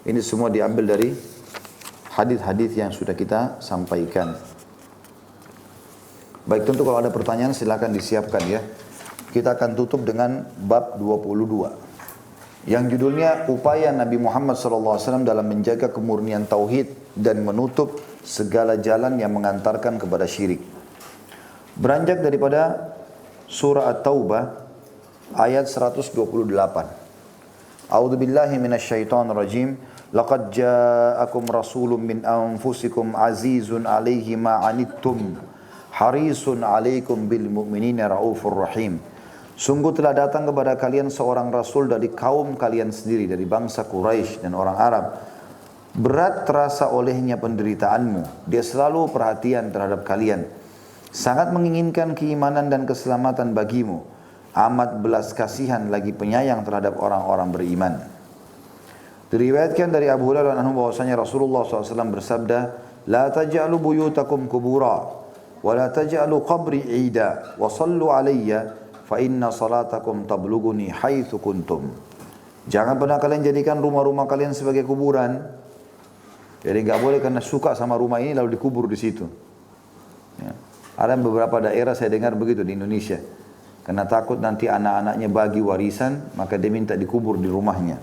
Ini semua diambil dari hadis-hadis yang sudah kita sampaikan. Baik, tentu kalau ada pertanyaan silakan disiapkan ya. Kita akan tutup dengan bab 22 yang judulnya upaya Nabi Muhammad SAW dalam menjaga kemurnian tauhid dan menutup segala jalan yang mengantarkan kepada syirik. Beranjak daripada surah At-Taubah ayat 128. A'udzu billahi minasyaitonir rajim. Laqad ja'akum rasulun min anfusikum azizun 'alaihi ma 'anittum harisun 'alaikum bil mu'minina raufur rahim. Sungguh telah datang kepada kalian seorang rasul dari kaum kalian sendiri, dari bangsa Quraisy dan orang Arab. Berat terasa olehnya penderitaanmu. Dia selalu perhatian terhadap kalian. Sangat menginginkan keimanan dan keselamatan bagimu. Amat belas kasihan lagi penyayang terhadap orang-orang beriman. Diriwayatkan dari Abu Hurairah anhu bahwasanya Rasulullah SAW bersabda, La taj'alu buyutakum kubura, wa la taj'alu qabri ida, wa sallu alayya, fa inna salatakum tabluguni haitsu kuntum. Jangan pernah kalian jadikan rumah-rumah kalian sebagai kuburan. Jadi enggak boleh karena suka sama rumah ini lalu dikubur di situ. Ya. Ada beberapa daerah saya dengar begitu di Indonesia. Karena takut nanti anak-anaknya bagi warisan, maka dia minta dikubur di rumahnya.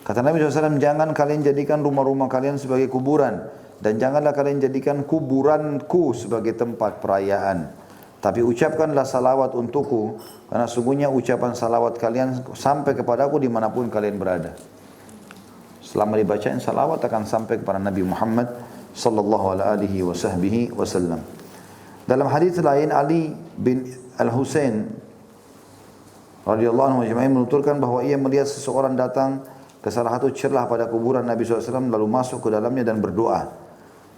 Kata Nabi SAW, jangan kalian jadikan rumah-rumah kalian sebagai kuburan. Dan janganlah kalian jadikan kuburanku sebagai tempat perayaan. Tapi ucapkanlah salawat untukku, karena sungguhnya ucapan salawat kalian sampai kepadaku dimanapun kalian berada. Selama dibacain salawat akan sampai kepada Nabi Muhammad sallallahu alaihi wasallam. Dalam hadis lain Ali bin Al-Husain radhiyallahu anhu menuturkan bahwa ia melihat seseorang datang ke salah satu celah pada kuburan Nabi SAW lalu masuk ke dalamnya dan berdoa.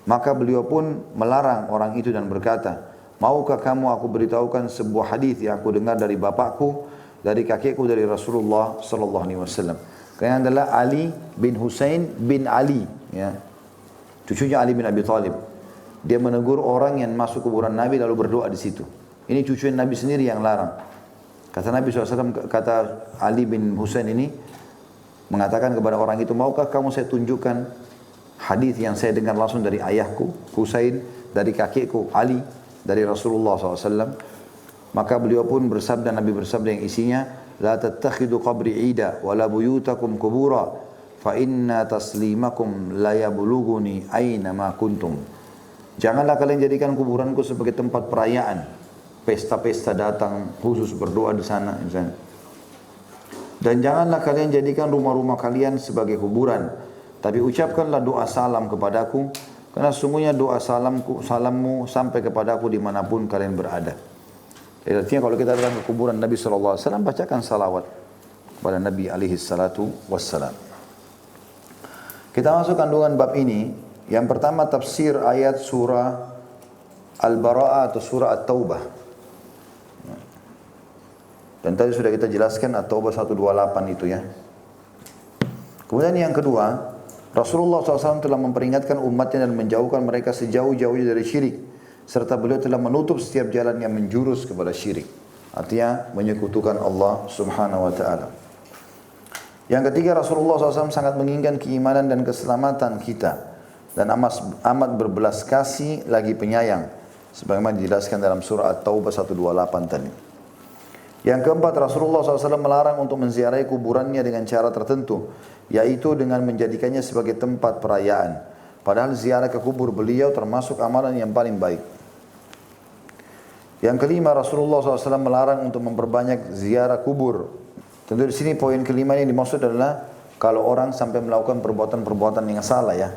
Maka beliau pun melarang orang itu dan berkata, maukah kamu aku beritahukan sebuah hadis yang aku dengar dari bapakku, dari kakekku, dari Rasulullah sallallahu alaihi wasallam. Yang adalah Ali bin Husain bin Ali, ya. Cucunya Ali bin Abi Thalib. Dia menegur orang yang masuk kuburan Nabi lalu berdoa di situ. Ini cucu Nabi sendiri yang larang. Kata Nabi SAW, kata Ali bin Husain ini mengatakan kepada orang itu, maukah kamu saya tunjukkan hadis yang saya dengar langsung dari ayahku Husain, dari kakekku Ali, dari Rasulullah SAW. Maka beliau pun bersabda, Nabi bersabda yang isinya, la tattakhidu qabri ida wala buyutakum kubura fa inna taslimakum la yablughuni aina ma kuntum. Janganlah kalian jadikan kuburanku sebagai tempat perayaan, pesta-pesta datang khusus berdoa di sana misalnya. Dan janganlah kalian jadikan rumah-rumah kalian sebagai kuburan, tapi ucapkanlah doa salam kepadaku, karena sungguhnya doa salammu sampai kepadaku dimanapun kalian berada. Jadi artinya kalau kita datang ke kuburan Nabi SAW, bacakan salawat kepada Nabi SAW. Kita masuk kandungan bab ini. Yang pertama tafsir ayat surah Al-Bara'ah atau surah At-Taubah. Dan tadi sudah kita jelaskan At-Taubah 128 itu ya. Kemudian yang kedua, Rasulullah SAW telah memperingatkan umatnya dan menjauhkan mereka sejauh-jauhnya dari syirik. Serta beliau telah menutup setiap jalan yang menjurus kepada syirik. Artinya menyekutukan Allah Subhanahu wa ta'ala. Yang ketiga, Rasulullah SAW sangat menginginkan keimanan dan keselamatan kita. Dan amat berbelas kasih lagi penyayang. Sebagaimana dijelaskan dalam surah At-Taubah 128 tadi. Yang keempat, Rasulullah SAW melarang untuk menziarahi kuburannya dengan cara tertentu. Yaitu dengan menjadikannya sebagai tempat perayaan. Padahal ziarah ke kubur beliau termasuk amalan yang paling baik. Yang kelima, Rasulullah SAW melarang untuk memperbanyak ziarah kubur. Tentu di sini poin kelima ini dimaksud adalah kalau orang sampai melakukan perbuatan-perbuatan yang salah ya.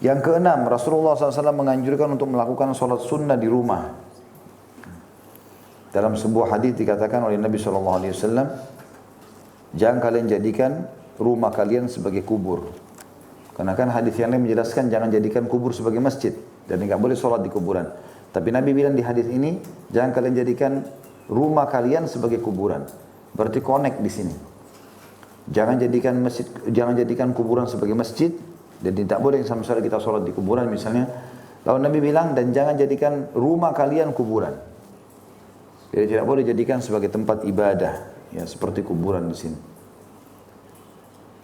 Yang keenam, Rasulullah SAW menganjurkan untuk melakukan sholat sunnah di rumah. Dalam sebuah hadis dikatakan oleh Nabi SAW, jangan kalian jadikan rumah kalian sebagai kubur. Karena kan hadis yang lain menjelaskan jangan jadikan kubur sebagai masjid dan tidak boleh sholat di kuburan. Tapi Nabi bilang di hadis ini, jangan kalian jadikan rumah kalian sebagai kuburan. Berarti connect di sini. Jangan jadikan kuburan sebagai masjid. Dan tidak boleh sama sekali kita sholat di kuburan misalnya. Lalu Nabi bilang, dan jangan jadikan rumah kalian kuburan. Jadi tidak boleh jadikan sebagai tempat ibadah. Ya, seperti kuburan di sini.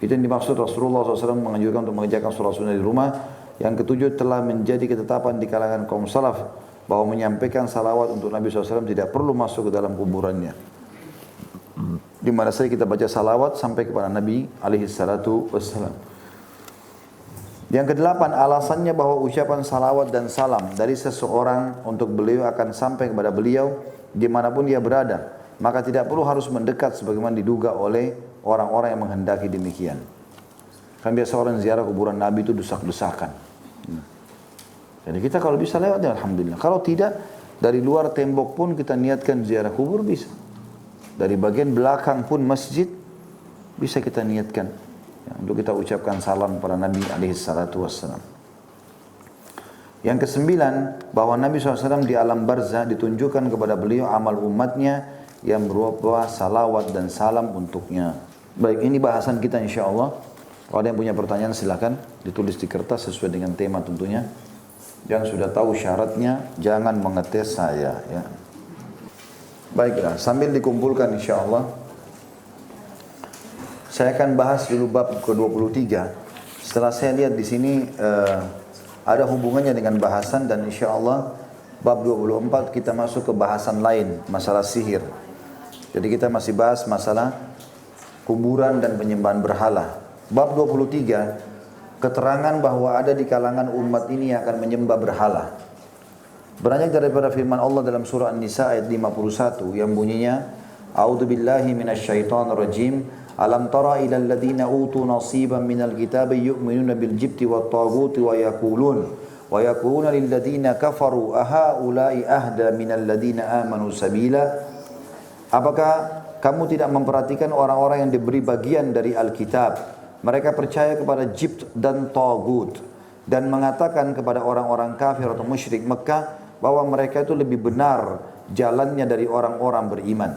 Itu yang dimaksud Rasulullah SAW menganjurkan untuk mengerjakan sholat sunnah di rumah. Yang ketujuh, telah menjadi ketetapan di kalangan kaum salaf bahwa menyampaikan salawat untuk Nabi SAW tidak perlu masuk ke dalam kuburannya. Di mana saja kita baca salawat sampai kepada Nabi SAW. Yang kedelapan, alasannya bahwa ucapan salawat dan salam dari seseorang untuk beliau akan sampai kepada beliau dimanapun dia berada. Maka tidak perlu harus mendekat sebagaimana diduga oleh orang-orang yang menghendaki demikian. Kan biasa orang ziarah kuburan Nabi itu desak-desakan. Jadi kita kalau bisa lewat ya alhamdulillah. Kalau tidak, dari luar tembok pun kita niatkan ziarah kubur bisa. Dari bagian belakang pun masjid bisa kita niatkan. Ya, untuk kita ucapkan salam kepada Nabi SAW. Yang kesembilan, bahwa Nabi SAW di alam barzah ditunjukkan kepada beliau amal umatnya yang berupa salawat dan salam untuknya. Baik, ini bahasan kita insyaAllah. Kalau ada yang punya pertanyaan silakan ditulis di kertas sesuai dengan tema tentunya. Yang sudah tahu syaratnya jangan mengetes saya. Ya. Baiklah, sambil dikumpulkan insyaAllah. Saya akan bahas dulu bab ke-23. Setelah saya lihat di sini ada hubungannya dengan bahasan dan insyaAllah bab 24 kita masuk ke bahasan lain, masalah sihir. Jadi kita masih bahas masalah kuburan dan penyembahan berhala. Bab 23, keterangan bahwa ada di kalangan umat ini yang akan menyembah berhala. Beranjak daripada firman Allah dalam surah An-Nisa ayat 51 yang bunyinya, A'udzu billahi minasyaitonir rajim. Alam tara ila alladhina utu nasiban minal kitabi yu'minuna bil jibti wat taguti wa yaquluna lil ladzina kafaru ahaula'i ahda minal ladzina amanu sabila. Apakah kamu tidak memperhatikan orang-orang yang diberi bagian dari Alkitab? Mereka percaya kepada jibt dan tagut dan mengatakan kepada orang-orang kafir atau musyrik Mekah bahwa mereka itu lebih benar jalannya dari orang-orang beriman.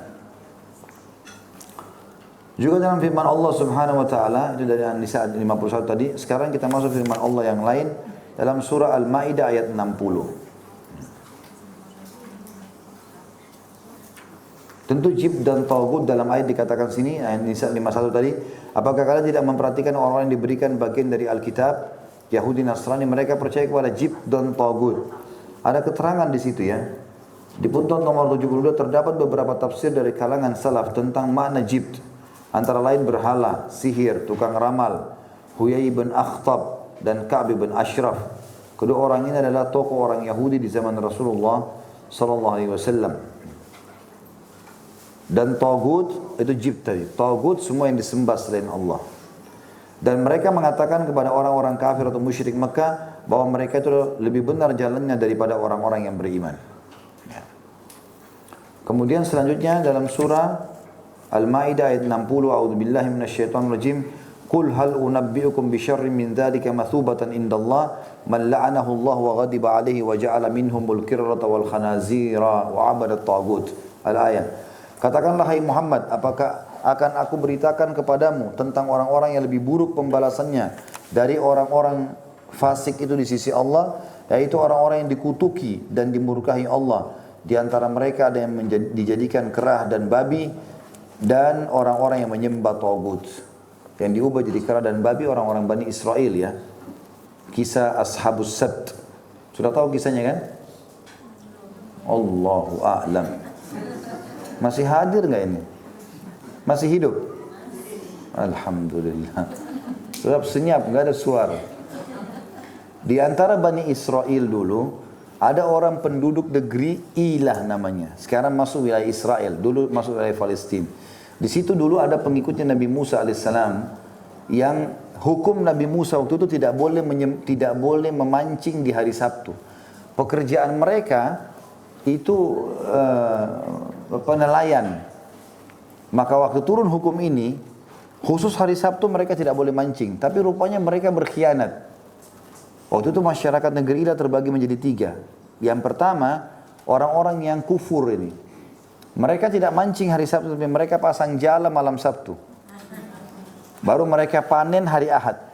Juga dalam firman Allah Subhanahu wa taala itu dari An-Nisa 51 tadi, sekarang kita masuk firman Allah yang lain dalam surah Al-Maidah ayat 60. Tentu jib dan tagut dalam ayat dikatakan sini ayat Nisa 51 tadi, apakah kalian tidak memperhatikan orang-orang yang diberikan bagian dari Alkitab, Yahudi Nasrani, mereka percaya kepada jib dan tagut. Ada keterangan di situ ya. Di punten nomor 72 terdapat beberapa tafsir dari kalangan salaf tentang makna jibt. Antara lain berhala, sihir, tukang ramal, Huyai bin Akhtab dan Ka'b bin Ashraf. Kedua orang ini adalah tokoh orang Yahudi di zaman Rasulullah sallallahu alaihi wasallam. Dan tagut itu jibt tadi. Tagut semua yang disembah selain Allah. Dan mereka mengatakan kepada orang-orang kafir atau musyrik Mekah bahwa mereka itu lebih benar jalannya daripada orang-orang yang beriman. Ya. Kemudian selanjutnya dalam surah Al-Maidah ayat 60, a'udzubillahi minasyaitonir rajim. Qul hal unabbiukum bisyarrin min dzalika mathubatan indallah man la'anahu Allah wa ghadiba 'alaihi wa ja'ala minhumul qirdata wal khanazira wa 'abada at-tagut. Al-ayat. Katakanlah hai Muhammad, apakah akan aku beritakan kepadamu tentang orang-orang yang lebih buruk pembalasannya dari orang-orang fasik itu di sisi Allah, yaitu orang-orang yang dikutuki dan dimurkahi Allah. Di antara mereka ada yang dijadikan kerah dan babi, dan orang-orang yang menyembah tagut yang diubah jadi kera dan babi, orang-orang Bani Israel ya. Kisah Ashabus Sabt, sudah tahu kisahnya kan? Allahu a'lam. Masih hadir nggak ini? Masih hidup? Alhamdulillah. Sebab senyap, nggak ada suara. Di antara Bani Israel dulu ada orang penduduk negeri Ilah namanya. Sekarang masuk wilayah Israel, dulu masuk wilayah Palestina. Di situ dulu ada pengikutnya Nabi Musa alaihissalam yang hukum Nabi Musa waktu itu tidak boleh memancing di hari Sabtu. Pekerjaan mereka itu penelayan. Maka waktu turun hukum ini, khusus hari Sabtu mereka tidak boleh mancing. Tapi rupanya mereka berkhianat. Waktu itu masyarakat negeri Ilah terbagi menjadi 3. Yang pertama, orang-orang yang kufur ini. Mereka tidak mancing hari Sabtu, tapi mereka pasang jala malam Sabtu. Baru mereka panen hari Ahad.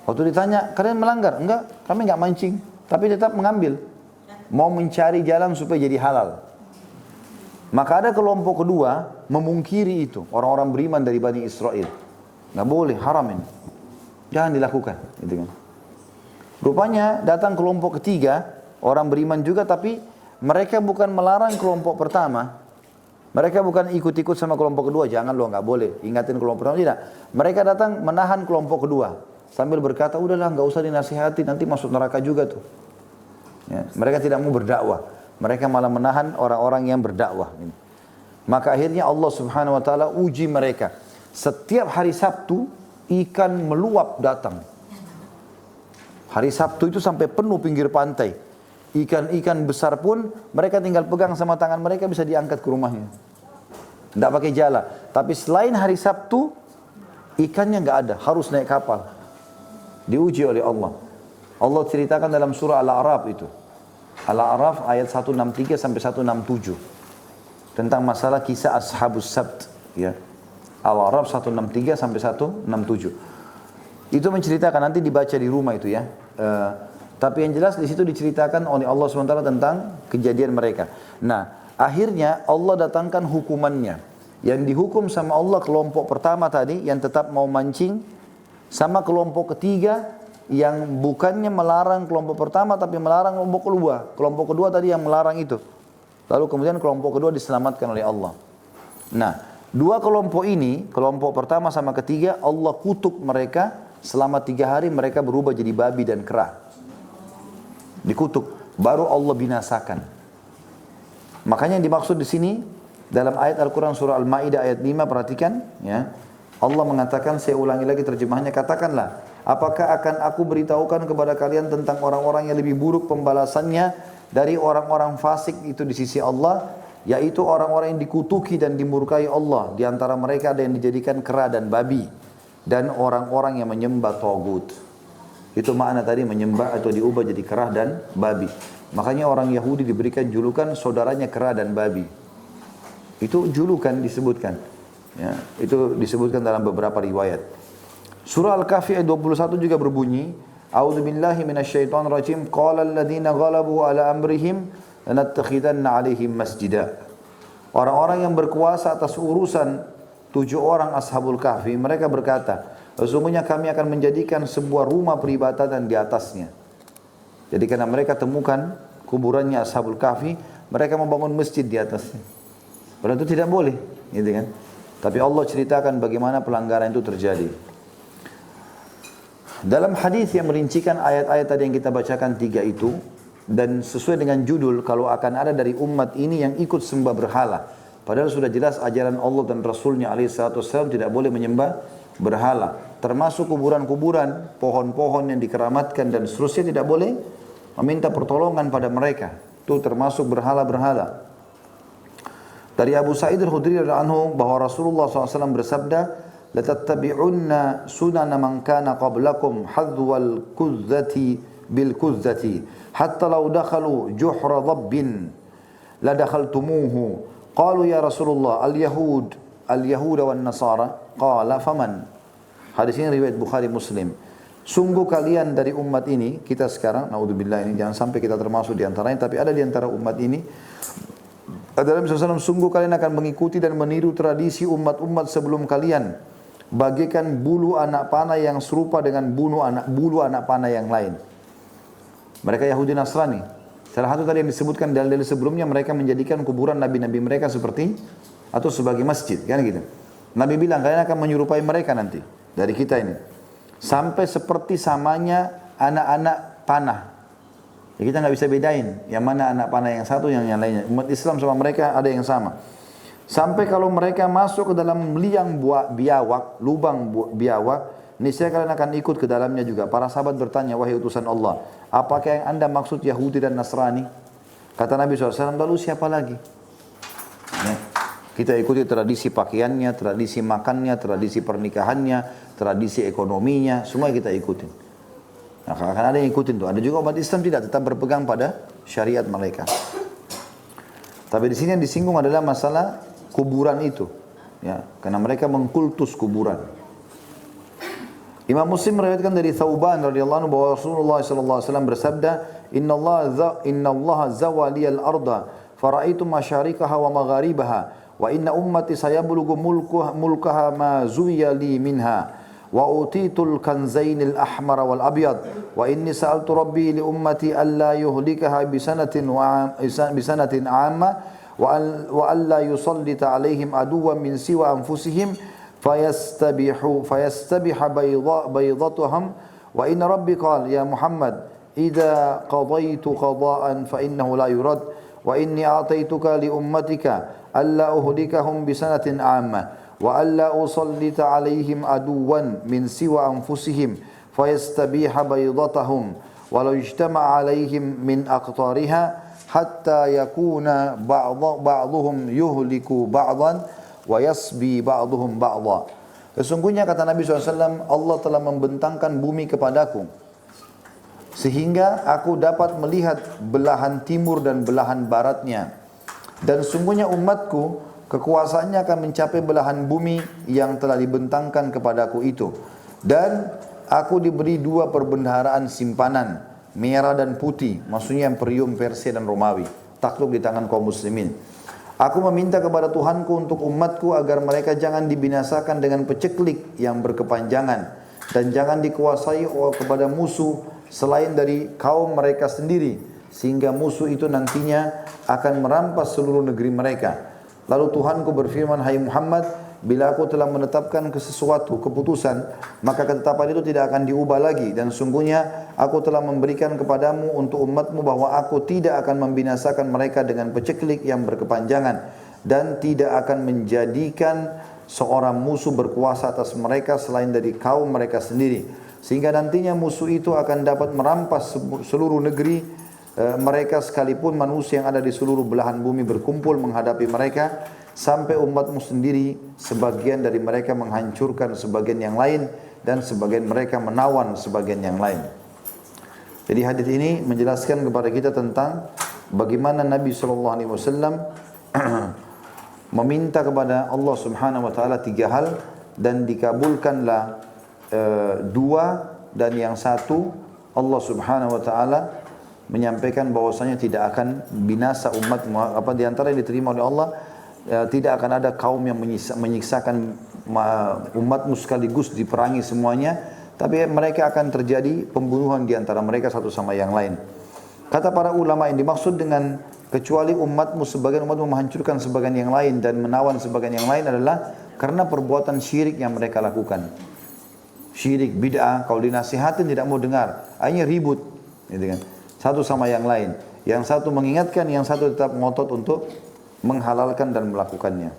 Waktu ditanya, kalian melanggar? Enggak, kami enggak mancing. Tapi tetap mengambil. Mau mencari jalan supaya jadi halal. Maka ada kelompok kedua memungkiri itu. Orang-orang beriman dari Bani Israel. Enggak boleh, haram ini. Jangan dilakukan. Gitu kan. Rupanya datang kelompok ketiga, orang beriman juga tapi mereka bukan melarang kelompok pertama. Mereka bukan ikut-ikut sama kelompok kedua. Jangan lo, nggak boleh. Ingatin kelompok pertama, tidak. Mereka datang menahan kelompok kedua. Sambil berkata, udahlah nggak usah dinasihati, nanti masuk neraka juga tuh. Ya, mereka tidak mau berdakwah. Mereka malah menahan orang-orang yang berdakwah. Maka akhirnya Allah Subhanahu Wa Taala uji mereka. Setiap hari Sabtu, ikan meluap datang. Hari Sabtu itu sampai penuh pinggir pantai. Ikan-ikan besar pun mereka tinggal pegang sama tangan mereka bisa diangkat ke rumahnya. Tidak pakai jala. Tapi selain hari Sabtu, ikannya nggak ada, harus naik kapal. Diuji oleh Allah. Allah ceritakan dalam surah Al-A'raf itu. Al-A'raf ayat 163 sampai 167. Tentang masalah kisah Ashabus Sabt. Ya. Al-A'raf 163 sampai 167. Itu menceritakan, nanti dibaca di rumah itu ya. Tapi yang jelas di situ diceritakan oleh Allah SWT tentang kejadian mereka. Nah, akhirnya Allah datangkan hukumannya. Yang dihukum sama Allah kelompok pertama tadi yang tetap mau mancing, sama kelompok ketiga yang bukannya melarang kelompok pertama tapi melarang kelompok kedua. Kelompok kedua tadi yang melarang itu. Lalu kemudian kelompok kedua diselamatkan oleh Allah. Nah, dua kelompok ini, kelompok pertama sama ketiga, Allah kutuk mereka selama 3 hari mereka berubah jadi babi dan kera. Dikutuk, baru Allah binasakan. Makanya yang dimaksud di sini Dalam ayat Al-Quran surah Al-Ma'idah ayat 5, perhatikan ya. Allah mengatakan, saya ulangi lagi terjemahannya, katakanlah, apakah akan aku beritahukan kepada kalian tentang orang-orang yang lebih buruk pembalasannya dari orang-orang fasik itu di sisi Allah, yaitu orang-orang yang dikutuki dan dimurkai Allah. Di antara mereka ada yang dijadikan kera dan babi, dan orang-orang yang menyembah tagut. Itu makna tadi menyembah atau diubah jadi kera dan babi. Makanya orang Yahudi diberikan julukan saudaranya kera dan babi. Itu julukan disebutkan. Ya, itu disebutkan dalam beberapa riwayat. Surah Al-Kahfi ayat 21 juga berbunyi, A'udzu billahi minasyaitonir rajim, qala alladziina ghalabu ala amrihim lanattakhidanna 'alaihim masjida. Orang-orang yang berkuasa atas urusan 7 orang Ashabul Kahfi, mereka berkata, sesungguhnya kami akan menjadikan sebuah rumah peribadatan di atasnya. Jadi karena mereka temukan kuburannya Ashabul Kahfi, mereka membangun masjid di atasnya. Padahal itu tidak boleh, gitu kan? Tapi Allah ceritakan bagaimana pelanggaran itu terjadi. Dalam hadis yang merincikan ayat-ayat tadi yang kita bacakan 3 itu, dan sesuai dengan judul, kalau akan ada dari umat ini yang ikut sembah berhala. Padahal sudah jelas ajaran Allah dan Rasulnya alaihissalam tidak boleh menyembah berhala. Termasuk kuburan-kuburan, pohon-pohon yang dikeramatkan dan seterusnya tidak boleh meminta pertolongan pada mereka. Itu termasuk berhala-berhala. Dari Abu Sa'id Al-Khudri radhiyallahu anhu bahwa Rasulullah SAW bersabda, "Latattabi'unna sunana man kana qablakum hadwal kuzzati bil kuzzati hatta law dakhalu juhra dhabbin la dakhaltumuhu." Qalu ya Rasulullah al-yahud wan nasara? Qala faman? Hadis ini riwayat Bukhari Muslim. Sungguh kalian dari umat ini, kita sekarang, naudzubillah, ini jangan sampai kita termasuk di antaranya, tapi ada di antara umat ini, Nabi SAW, sungguh kalian akan mengikuti dan meniru tradisi umat-umat sebelum kalian, bagaikan bulu anak panah yang serupa dengan bulu anak panah yang lain. Mereka Yahudi Nasrani. Salah satu tadi yang disebutkan dalil sebelumnya, mereka menjadikan kuburan nabi-nabi mereka seperti atau sebagai masjid, kan gitu. Nabi bilang kalian akan menyerupai mereka nanti dari kita ini, sampai seperti samanya anak-anak panah. Ya, kita nggak bisa bedain yang mana anak panah yang satu yang lainnya. Umat Islam sama mereka ada yang sama. Sampai kalau mereka masuk ke dalam liang biawak, lubang biawak, niscaya kalian akan ikut ke dalamnya juga. Para sahabat bertanya, wahai utusan Allah, apakah yang anda maksud Yahudi dan Nasrani? Kata Nabi SAW, lalu siapa lagi? Ya. Kita ikuti tradisi pakaiannya, tradisi makannya, tradisi pernikahannya, tradisi ekonominya, semua kita ikutin. Nah, akan ada yang ikutin tuh. Ada juga umat Islam tidak, tetap berpegang pada syariat mereka. Tapi di sini yang disinggung adalah masalah kuburan itu, ya, karena mereka mengkultus kuburan. Imam Muslim meriwayatkan dari Thauban radhiyallahu anhu bahwa Rasulullah sallallahu alaihi wasallam bersabda, Inna Allah zawaliyal arda faraitu masyarikaha wa magharibaha wa inna ummati sayablughu mulkaha ma zuwiya li minha wa utitul kanzainil ahmar wal abyad wa inni sa'altu rabbi li ummati alla yuhlikaha bisanatin amma wa alla yusallita alaihim aduwwan min siwa anfusihim fayastabiha baydatuhum wa inna rabbi qala ya Muhammad idza qadaitu qada'an fa innahu la yurad wa inni a'taituka li ummatika alla uhlikahum bisanatin amma wa alla usallita alaihim aduwan min siwa anfusihim fayastabiha baydatahum walau ijtama'a alaihim min aqtariha hatta yakuna ba'dhuhum yuhliku ba'dan wa yasbi ba'dhuhum ba'dha. Sesungguhnya kata Nabi SAW, Allah telah membentangkan bumi kepadaku sehingga aku dapat melihat belahan timur dan belahan baratnya, dan sungguhnya umatku kekuasaannya akan mencapai belahan bumi yang telah dibentangkan kepadaku itu. Dan aku diberi 2 perbendaharaan simpanan, merah dan putih, maksudnya Imperium Persia dan Romawi, takluk di tangan kaum muslimin. Aku meminta kepada Tuhanku untuk umatku agar mereka jangan dibinasakan dengan peceklik yang berkepanjangan, dan jangan dikuasai kepada musuh selain dari kaum mereka sendiri, sehingga musuh itu nantinya akan merampas seluruh negeri mereka. Lalu Tuhanku berfirman, hai Muhammad, bila aku telah menetapkan sesuatu keputusan, maka ketetapan itu tidak akan diubah lagi. Dan sungguhnya aku telah memberikan kepadamu untuk umatmu bahwa aku tidak akan membinasakan mereka dengan peceklik yang berkepanjangan, dan tidak akan menjadikan seorang musuh berkuasa atas mereka selain dari kaum mereka sendiri, sehingga nantinya musuh itu akan dapat merampas seluruh negeri mereka, sekalipun manusia yang ada di seluruh belahan bumi berkumpul menghadapi mereka, sampai umatmu sendiri sebagian dari mereka menghancurkan sebagian yang lain dan sebagian mereka menawan sebagian yang lain. Jadi hadis ini menjelaskan kepada kita tentang bagaimana Nabi SAW meminta kepada Allah Subhanahu wa taala 3 hal dan dikabulkanlah 2, dan yang satu Allah Subhanahu wa taala menyampaikan bahwasanya tidak akan binasa umat, apa di antara yang diterima oleh Allah, tidak akan ada kaum yang menyiksakan umatmu sekaligus diperangi semuanya, tapi mereka akan terjadi pembunuhan di antara mereka satu sama yang lain. Kata para ulama, yang dimaksud dengan kecuali umatmu sebagian umatmu menghancurkan sebagian yang lain dan menawan sebagian yang lain adalah karena perbuatan syirik yang mereka lakukan. Syirik, bid'ah, kalau dinasihatin tidak mau dengar, akhirnya ribut, gitu kan, satu sama yang lain. Yang satu mengingatkan, yang satu tetap ngotot untuk menghalalkan dan melakukannya.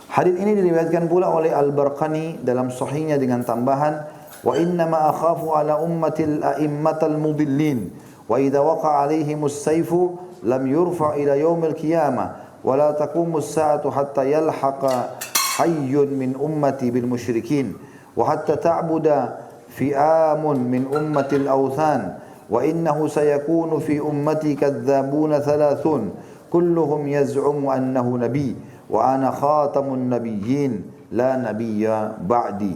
Hadis ini diriwayatkan pula oleh Al-Barqani dalam sahihnya dengan tambahan, wa inna ma akhafu ala ummatil a'immatal mudillin wa idza waqa 'alaihimus sayfu lam yurfa ila yaumil qiyamah wa la taqumus sa'atu hatta yalhaqa hayyun min ummati bil musyrikin wa hatta ta'buda fi'amun min ummatil awthan wa innahu sayakunu fi ummati kadzdzabuna thalathun kulluhum yaz'umu annahu nabiy wa ana khatamun nabiyyin la nabiyya ba'di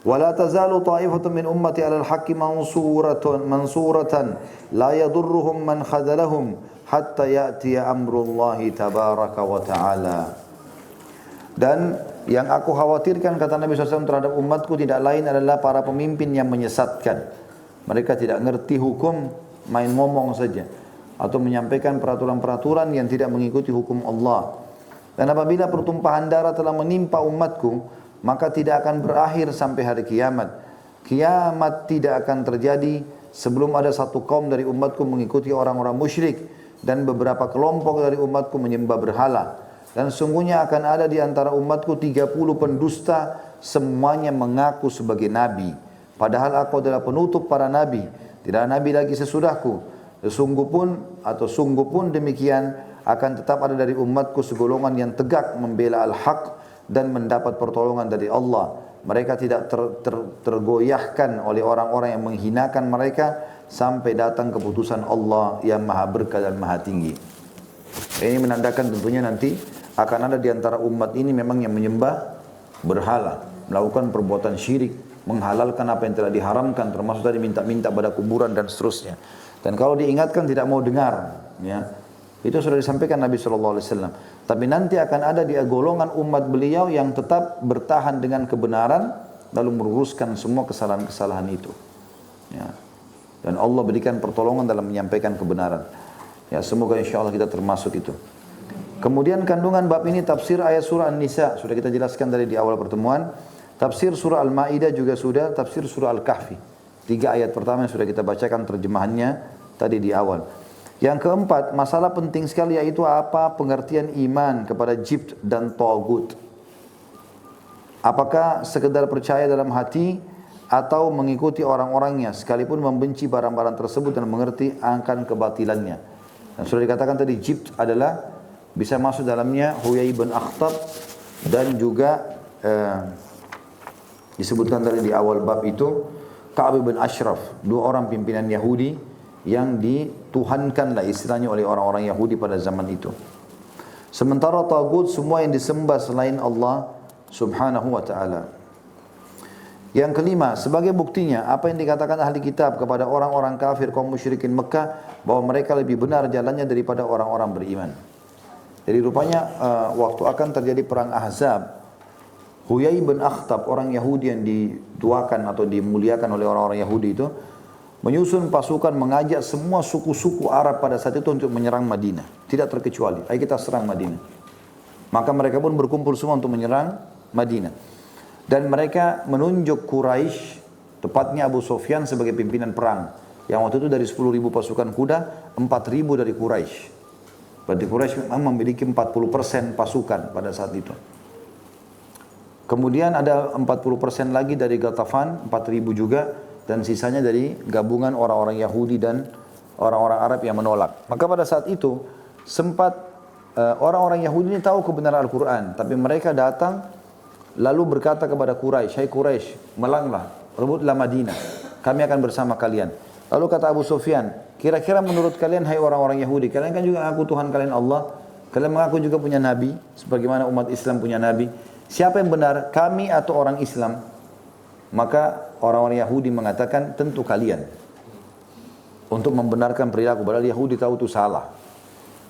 wa la tazalu ta'ifatun min ummati 'alal haqqi mansuratan la yadurruhum man khadalahum hatta ya'tiya amrullahi tabaraka wa ta'ala. Dan yang aku khawatirkan, kata Nabi SAW, terhadap umatku tidak lain adalah para pemimpin yang menyesatkan. Mereka tidak ngerti hukum, main ngomong saja, atau menyampaikan peraturan-peraturan yang tidak mengikuti hukum Allah. Dan apabila pertumpahan darah telah menimpa umatku, maka tidak akan berakhir sampai hari kiamat. Kiamat tidak akan terjadi sebelum ada satu kaum dari umatku mengikuti orang-orang musyrik dan beberapa kelompok dari umatku menyembah berhala. Dan sungguhnya akan ada di antara umatku 30 pendusta, semuanya mengaku sebagai nabi. Padahal aku adalah penutup para nabi, tidak ada nabi lagi sesudahku. Sungguh pun demikian akan tetap ada dari umatku segolongan yang tegak membela al-haq dan mendapat pertolongan dari Allah. Mereka tidak tergoyahkan oleh orang-orang yang menghinakan mereka sampai datang keputusan Allah yang maha berkah dan maha tinggi. Ini menandakan tentunya nanti akan ada di antara umat ini memang yang menyembah berhala, melakukan perbuatan syirik, menghalalkan apa yang telah diharamkan, termasuk tadi minta-minta pada kuburan dan seterusnya. Dan kalau diingatkan tidak mau dengar, ya. Itu sudah disampaikan Nabi SAW. Tapi nanti akan ada di golongan umat beliau yang tetap bertahan dengan kebenaran, lalu meluruskan semua kesalahan-kesalahan itu. Ya. Dan Allah berikan pertolongan dalam menyampaikan kebenaran. Ya, semoga insya Allah kita termasuk itu. Kemudian kandungan bab ini tafsir ayat surah An-Nisa sudah kita jelaskan dari di awal pertemuan. Tafsir surah Al-Maidah juga sudah, tafsir surah Al-Kahfi. 3 ayat pertama yang sudah kita bacakan terjemahannya tadi di awal. Yang keempat, masalah penting sekali, yaitu apa pengertian iman kepada jibt dan tagut. Apakah sekedar percaya dalam hati atau mengikuti orang-orangnya sekalipun membenci barang-barang tersebut dan mengerti akan kebatilannya. Dan sudah dikatakan tadi jibt adalah bisa masuk dalamnya Huyai bin Akhtab dan juga disebutkan tadi di awal bab itu Ka'ab bin Ashraf, 2 orang pimpinan Yahudi yang dituhankanlah istilahnya oleh orang-orang Yahudi pada zaman itu. Sementara tagut semua yang disembah selain Allah Subhanahu wa taala. Yang kelima, sebagai buktinya apa yang dikatakan ahli kitab kepada orang-orang kafir kaum musyrikin Mekah bahwa mereka lebih benar jalannya daripada orang-orang beriman. Jadi rupanya waktu akan terjadi perang Ahzab, Huyai bin Akhtab, orang Yahudi yang dituakan atau dimuliakan oleh orang-orang Yahudi itu, menyusun pasukan mengajak semua suku-suku Arab pada saat itu untuk menyerang Madinah. Tidak terkecuali, ayo kita serang Madinah. Maka mereka pun berkumpul semua untuk menyerang Madinah. Dan mereka menunjuk Quraisy, tepatnya Abu Sufyan sebagai pimpinan perang. Yang waktu itu dari 10.000 pasukan kuda, 4.000 dari Quraisy. Berarti Quraisy memang memiliki 40% pasukan pada saat itu. Kemudian ada 40% lagi dari Ghatafan, 4.000 juga, dan sisanya dari gabungan orang-orang Yahudi dan orang-orang Arab yang menolak. Maka pada saat itu sempat orang-orang Yahudi ini tahu kebenaran Al-Quran, tapi mereka datang lalu berkata kepada Quraisy, "Hai Quraisy, melanglah, rebutlah Madinah, kami akan bersama kalian." Lalu kata Abu Sufyan, "Kira-kira menurut kalian, hai orang-orang Yahudi, kalian kan juga mengaku Tuhan kalian Allah, kalian mengaku juga punya Nabi, sebagaimana umat Islam punya Nabi. Siapa yang benar, kami atau orang Islam?" Maka orang-orang Yahudi mengatakan, "Tentu kalian." Untuk membenarkan perilaku, padahal Yahudi tahu itu salah.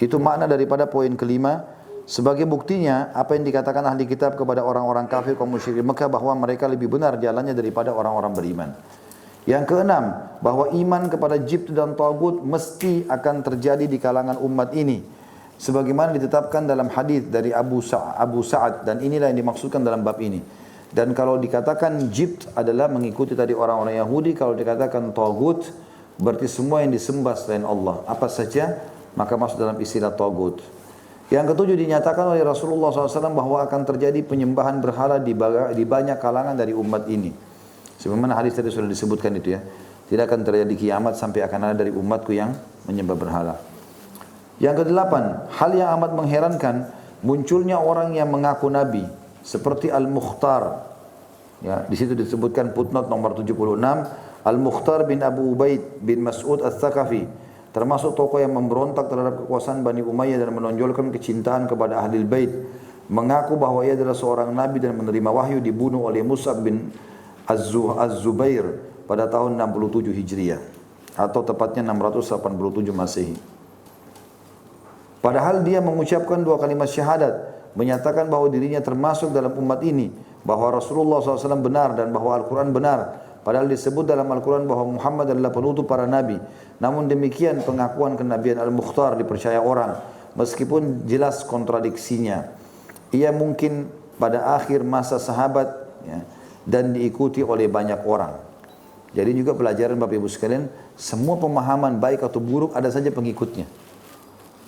Itu makna daripada poin kelima. Sebagai buktinya, apa yang dikatakan ahli kitab kepada orang-orang kafir kaum musyrikin Mekah bahwa mereka lebih benar jalannya daripada orang-orang beriman. Yang keenam, bahwa iman kepada jibt dan tagut mesti akan terjadi di kalangan umat ini. Sebagaimana ditetapkan dalam hadis dari Abu Sa'ad, dan inilah yang dimaksudkan dalam bab ini. Dan kalau dikatakan jibt adalah mengikuti tadi orang-orang Yahudi, kalau dikatakan tagut berarti semua yang disembah selain Allah. Apa saja maka masuk dalam istilah tagut. Yang ketujuh, dinyatakan oleh Rasulullah SAW bahwa akan terjadi penyembahan berhala di banyak kalangan dari umat ini. Sebagaimana hadis tadi sudah disebutkan itu ya. Tidak akan terjadi kiamat sampai akan ada dari umatku yang menyembah berhala. Yang kedelapan, hal yang amat mengherankan, munculnya orang yang mengaku Nabi. Seperti Al-Mukhtar. Ya, di situ disebutkan footnote nomor 76. Al-Mukhtar bin Abu Ubaid bin Mas'ud Al-Thaqafi. Termasuk tokoh yang memberontak terhadap kekuasaan Bani Umayyah dan menonjolkan kecintaan kepada Ahlul Bait. Mengaku bahwa ia adalah seorang Nabi dan menerima wahyu, dibunuh oleh Mus'ab bin Az-Zubair pada tahun 67 Hijriah. Atau tepatnya 687 Masehi. Padahal dia mengucapkan dua kalimat syahadat. Menyatakan bahwa dirinya termasuk dalam umat ini. Bahwa Rasulullah SAW benar dan bahwa Al-Quran benar. Padahal disebut dalam Al-Quran bahwa Muhammad adalah penutup para nabi. Namun demikian pengakuan kenabian Al-Mukhtar dipercaya orang. Meskipun jelas kontradiksinya. Ia mungkin pada akhir masa sahabat ya, dan diikuti oleh banyak orang. Jadi juga pelajaran Bapak Ibu sekalian, semua pemahaman baik atau buruk ada saja pengikutnya.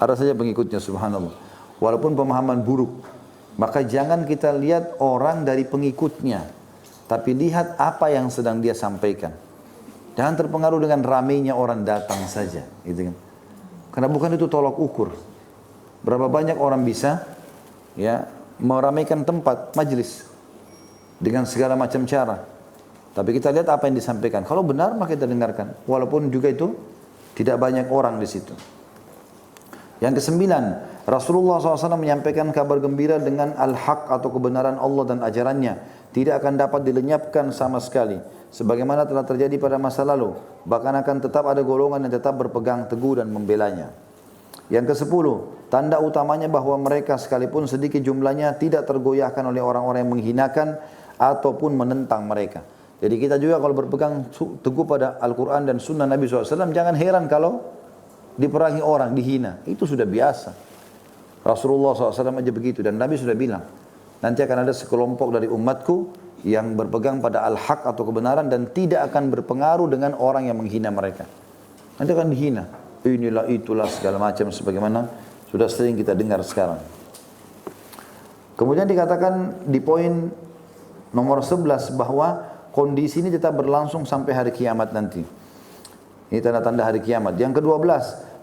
Ada saja pengikutnya, subhanallah. Walaupun pemahaman buruk. Maka jangan kita lihat orang dari pengikutnya. Tapi lihat apa yang sedang dia sampaikan. Jangan terpengaruh dengan ramainya orang datang saja, gitu kan. Karena bukan itu tolak ukur. Berapa banyak orang bisa ya meramaikan tempat majelis dengan segala macam cara. Tapi kita lihat apa yang disampaikan. Kalau benar maka kita dengarkan. Walaupun juga itu tidak banyak orang di situ. Yang kesembilan, Rasulullah SAW menyampaikan kabar gembira dengan al-haq atau kebenaran Allah dan ajarannya. Tidak akan dapat dilenyapkan sama sekali. Sebagaimana telah terjadi pada masa lalu. Bahkan akan tetap ada golongan yang tetap berpegang teguh dan membelanya. Yang kesepuluh, tanda utamanya bahwa mereka sekalipun sedikit jumlahnya tidak tergoyahkan oleh orang-orang yang menghinakan ataupun menentang mereka. Jadi kita juga kalau berpegang teguh pada Al-Quran dan Sunnah Nabi SAW, jangan heran kalau diperangi orang, dihina. Itu sudah biasa. Rasulullah SAW aja begitu dan Nabi sudah bilang. Nanti akan ada sekelompok dari umatku yang berpegang pada al-haq atau kebenaran dan tidak akan berpengaruh dengan orang yang menghina mereka. Nanti akan dihina. Inilah itulah segala macam sebagaimana sudah sering kita dengar sekarang. Kemudian dikatakan di poin nomor 11 bahwa kondisi ini tetap berlangsung sampai hari kiamat nanti. Ini tanda-tanda hari kiamat. Yang ke-12,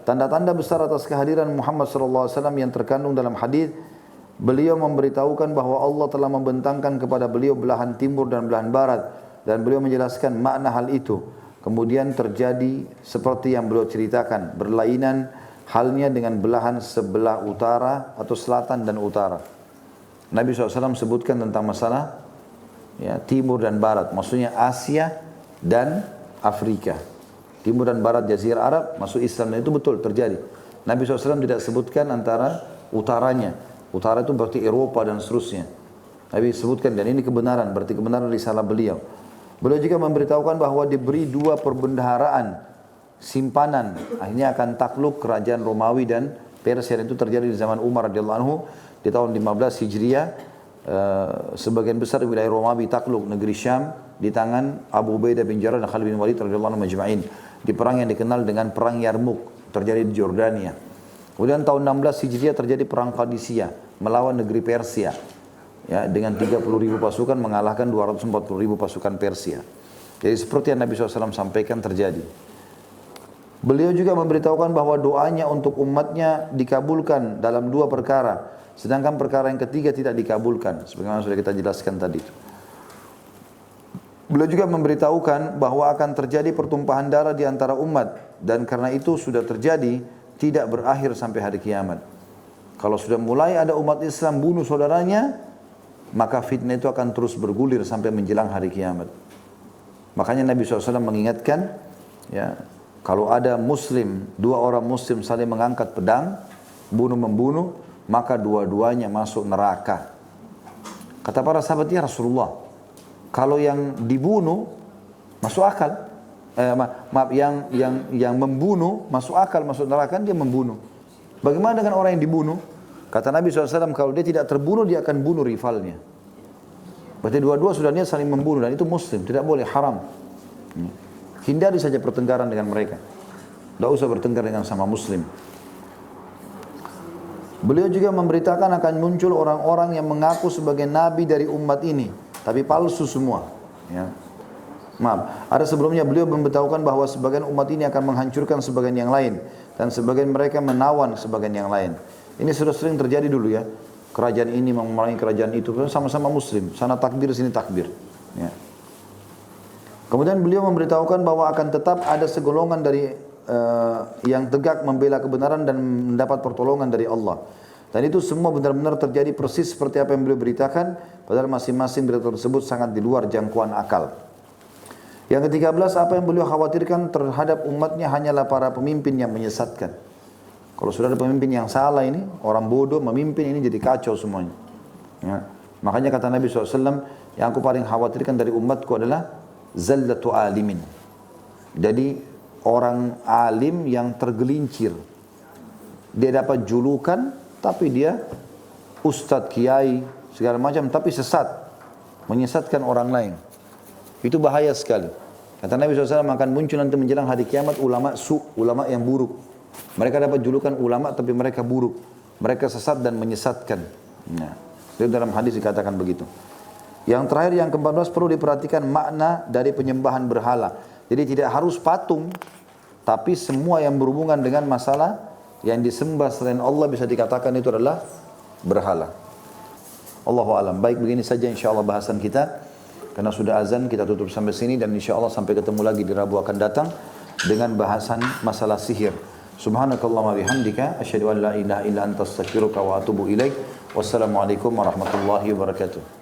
tanda-tanda besar atas kehadiran Muhammad SAW yang terkandung dalam hadis. Beliau memberitahukan bahwa Allah telah membentangkan kepada beliau belahan timur dan belahan barat. Dan beliau menjelaskan makna hal itu. Kemudian terjadi seperti yang beliau ceritakan. Berlainan halnya dengan belahan sebelah utara atau selatan dan utara. Nabi SAW sebutkan tentang masalah ya, timur dan barat. Maksudnya Asia dan Afrika. Timur dan barat Jazirah Arab masuk Islam dan itu betul terjadi. Nabi SAW tidak sebutkan antara utaranya. Utara itu berarti Eropa dan seterusnya. Nabi sebutkan dan ini kebenaran, berarti kebenaran risalah beliau. Beliau juga memberitahukan bahwa diberi dua perbendaharaan simpanan. Akhirnya akan takluk kerajaan Romawi dan Persia. Itu terjadi di zaman Umar radhiyallahu anhu di tahun 15 Hijriah. Sebagian besar wilayah Romawi takluk negeri Syam di tangan Abu Ubaidah bin Jarrah dan Khalid bin Walid radhiyallahu anhu majma'in. Di perang yang dikenal dengan perang Yarmuk terjadi di Jordania. Kemudian tahun 16 Hijriah terjadi perang Qadisiyah melawan negeri Persia. Ya, dengan 30.000 pasukan mengalahkan 240.000 pasukan Persia. Jadi seperti yang Nabi SAW sampaikan terjadi. Beliau juga memberitahukan bahwa doanya untuk umatnya dikabulkan dalam 2 perkara. Sedangkan perkara yang ketiga tidak dikabulkan. Sebagaimana sudah kita jelaskan tadi. Beliau juga memberitahukan bahwa akan terjadi pertumpahan darah di antara umat. Dan karena itu sudah terjadi, tidak berakhir sampai hari kiamat. Kalau sudah mulai ada umat Islam bunuh saudaranya, maka fitnah itu akan terus bergulir sampai menjelang hari kiamat. Makanya Nabi SAW mengingatkan, ya, kalau ada muslim, 2 orang muslim saling mengangkat pedang, bunuh-membunuh, maka dua-duanya masuk neraka. Kata para sahabat, ya Rasulullah, kalau yang dibunuh masuk akal. Yang membunuh masuk akal, masuk neraka, dia membunuh. Bagaimana dengan orang yang dibunuh? Kata Nabi SAW, kalau dia tidak terbunuh, dia akan bunuh rivalnya. Berarti dua-dua sudah niat saling membunuh, dan itu muslim, tidak boleh, haram. Hindari saja pertengkaran dengan mereka. Tidak usah bertengkar dengan sama muslim. Beliau juga memberitakan akan muncul orang-orang yang mengaku sebagai nabi dari umat ini, tapi palsu semua. Ya. Maaf, ada sebelumnya beliau memberitahukan bahwa sebagian umat ini akan menghancurkan sebagian yang lain, dan sebagian mereka menawan sebagian yang lain. Ini sudah sering terjadi dulu ya. Kerajaan ini memerangi kerajaan itu, sama-sama muslim, sana takbir sini takbir. Ya. Kemudian beliau memberitahukan bahwa akan tetap ada segolongan dari yang tegak membela kebenaran dan mendapat pertolongan dari Allah. Dan itu semua benar-benar terjadi persis seperti apa yang beliau beritakan, padahal masing-masing berita tersebut sangat di luar jangkauan akal. Yang ke-13, apa yang beliau khawatirkan terhadap umatnya hanyalah para pemimpin yang menyesatkan. Kalau sudah ada pemimpin yang salah ini, orang bodoh memimpin ini jadi kacau semuanya. Ya. Makanya kata Nabi SAW, yang aku paling khawatirkan dari umatku adalah zallatu alimin. Jadi orang alim yang tergelincir. Dia dapat julukan, tapi dia ustadz, kiai, segala macam, tapi sesat. Menyesatkan orang lain. Itu bahaya sekali. Kata Nabi SAW akan muncul nanti menjelang hari kiamat ulama ulama yang buruk. Mereka dapat julukan ulama tapi mereka buruk. Mereka sesat dan menyesatkan. Nah, itu dalam hadis dikatakan begitu. Yang terakhir, yang ke-14, perlu diperhatikan makna dari penyembahan berhala. Jadi tidak harus patung, tapi semua yang berhubungan dengan masalah yang disembah selain Allah bisa dikatakan itu adalah berhala. Allahu a'lam. Baik, begini saja insyaallah bahasan kita. Karena sudah azan, kita tutup sampai sini dan insyaallah sampai ketemu lagi di Rabu akan datang dengan bahasan masalah sihir. Subhanakallahumma bihamdika asyhadu an la ilaha illa anta astaghfiruka wa atubu ilaik. Wassalamualaikum warahmatullahi wabarakatuh.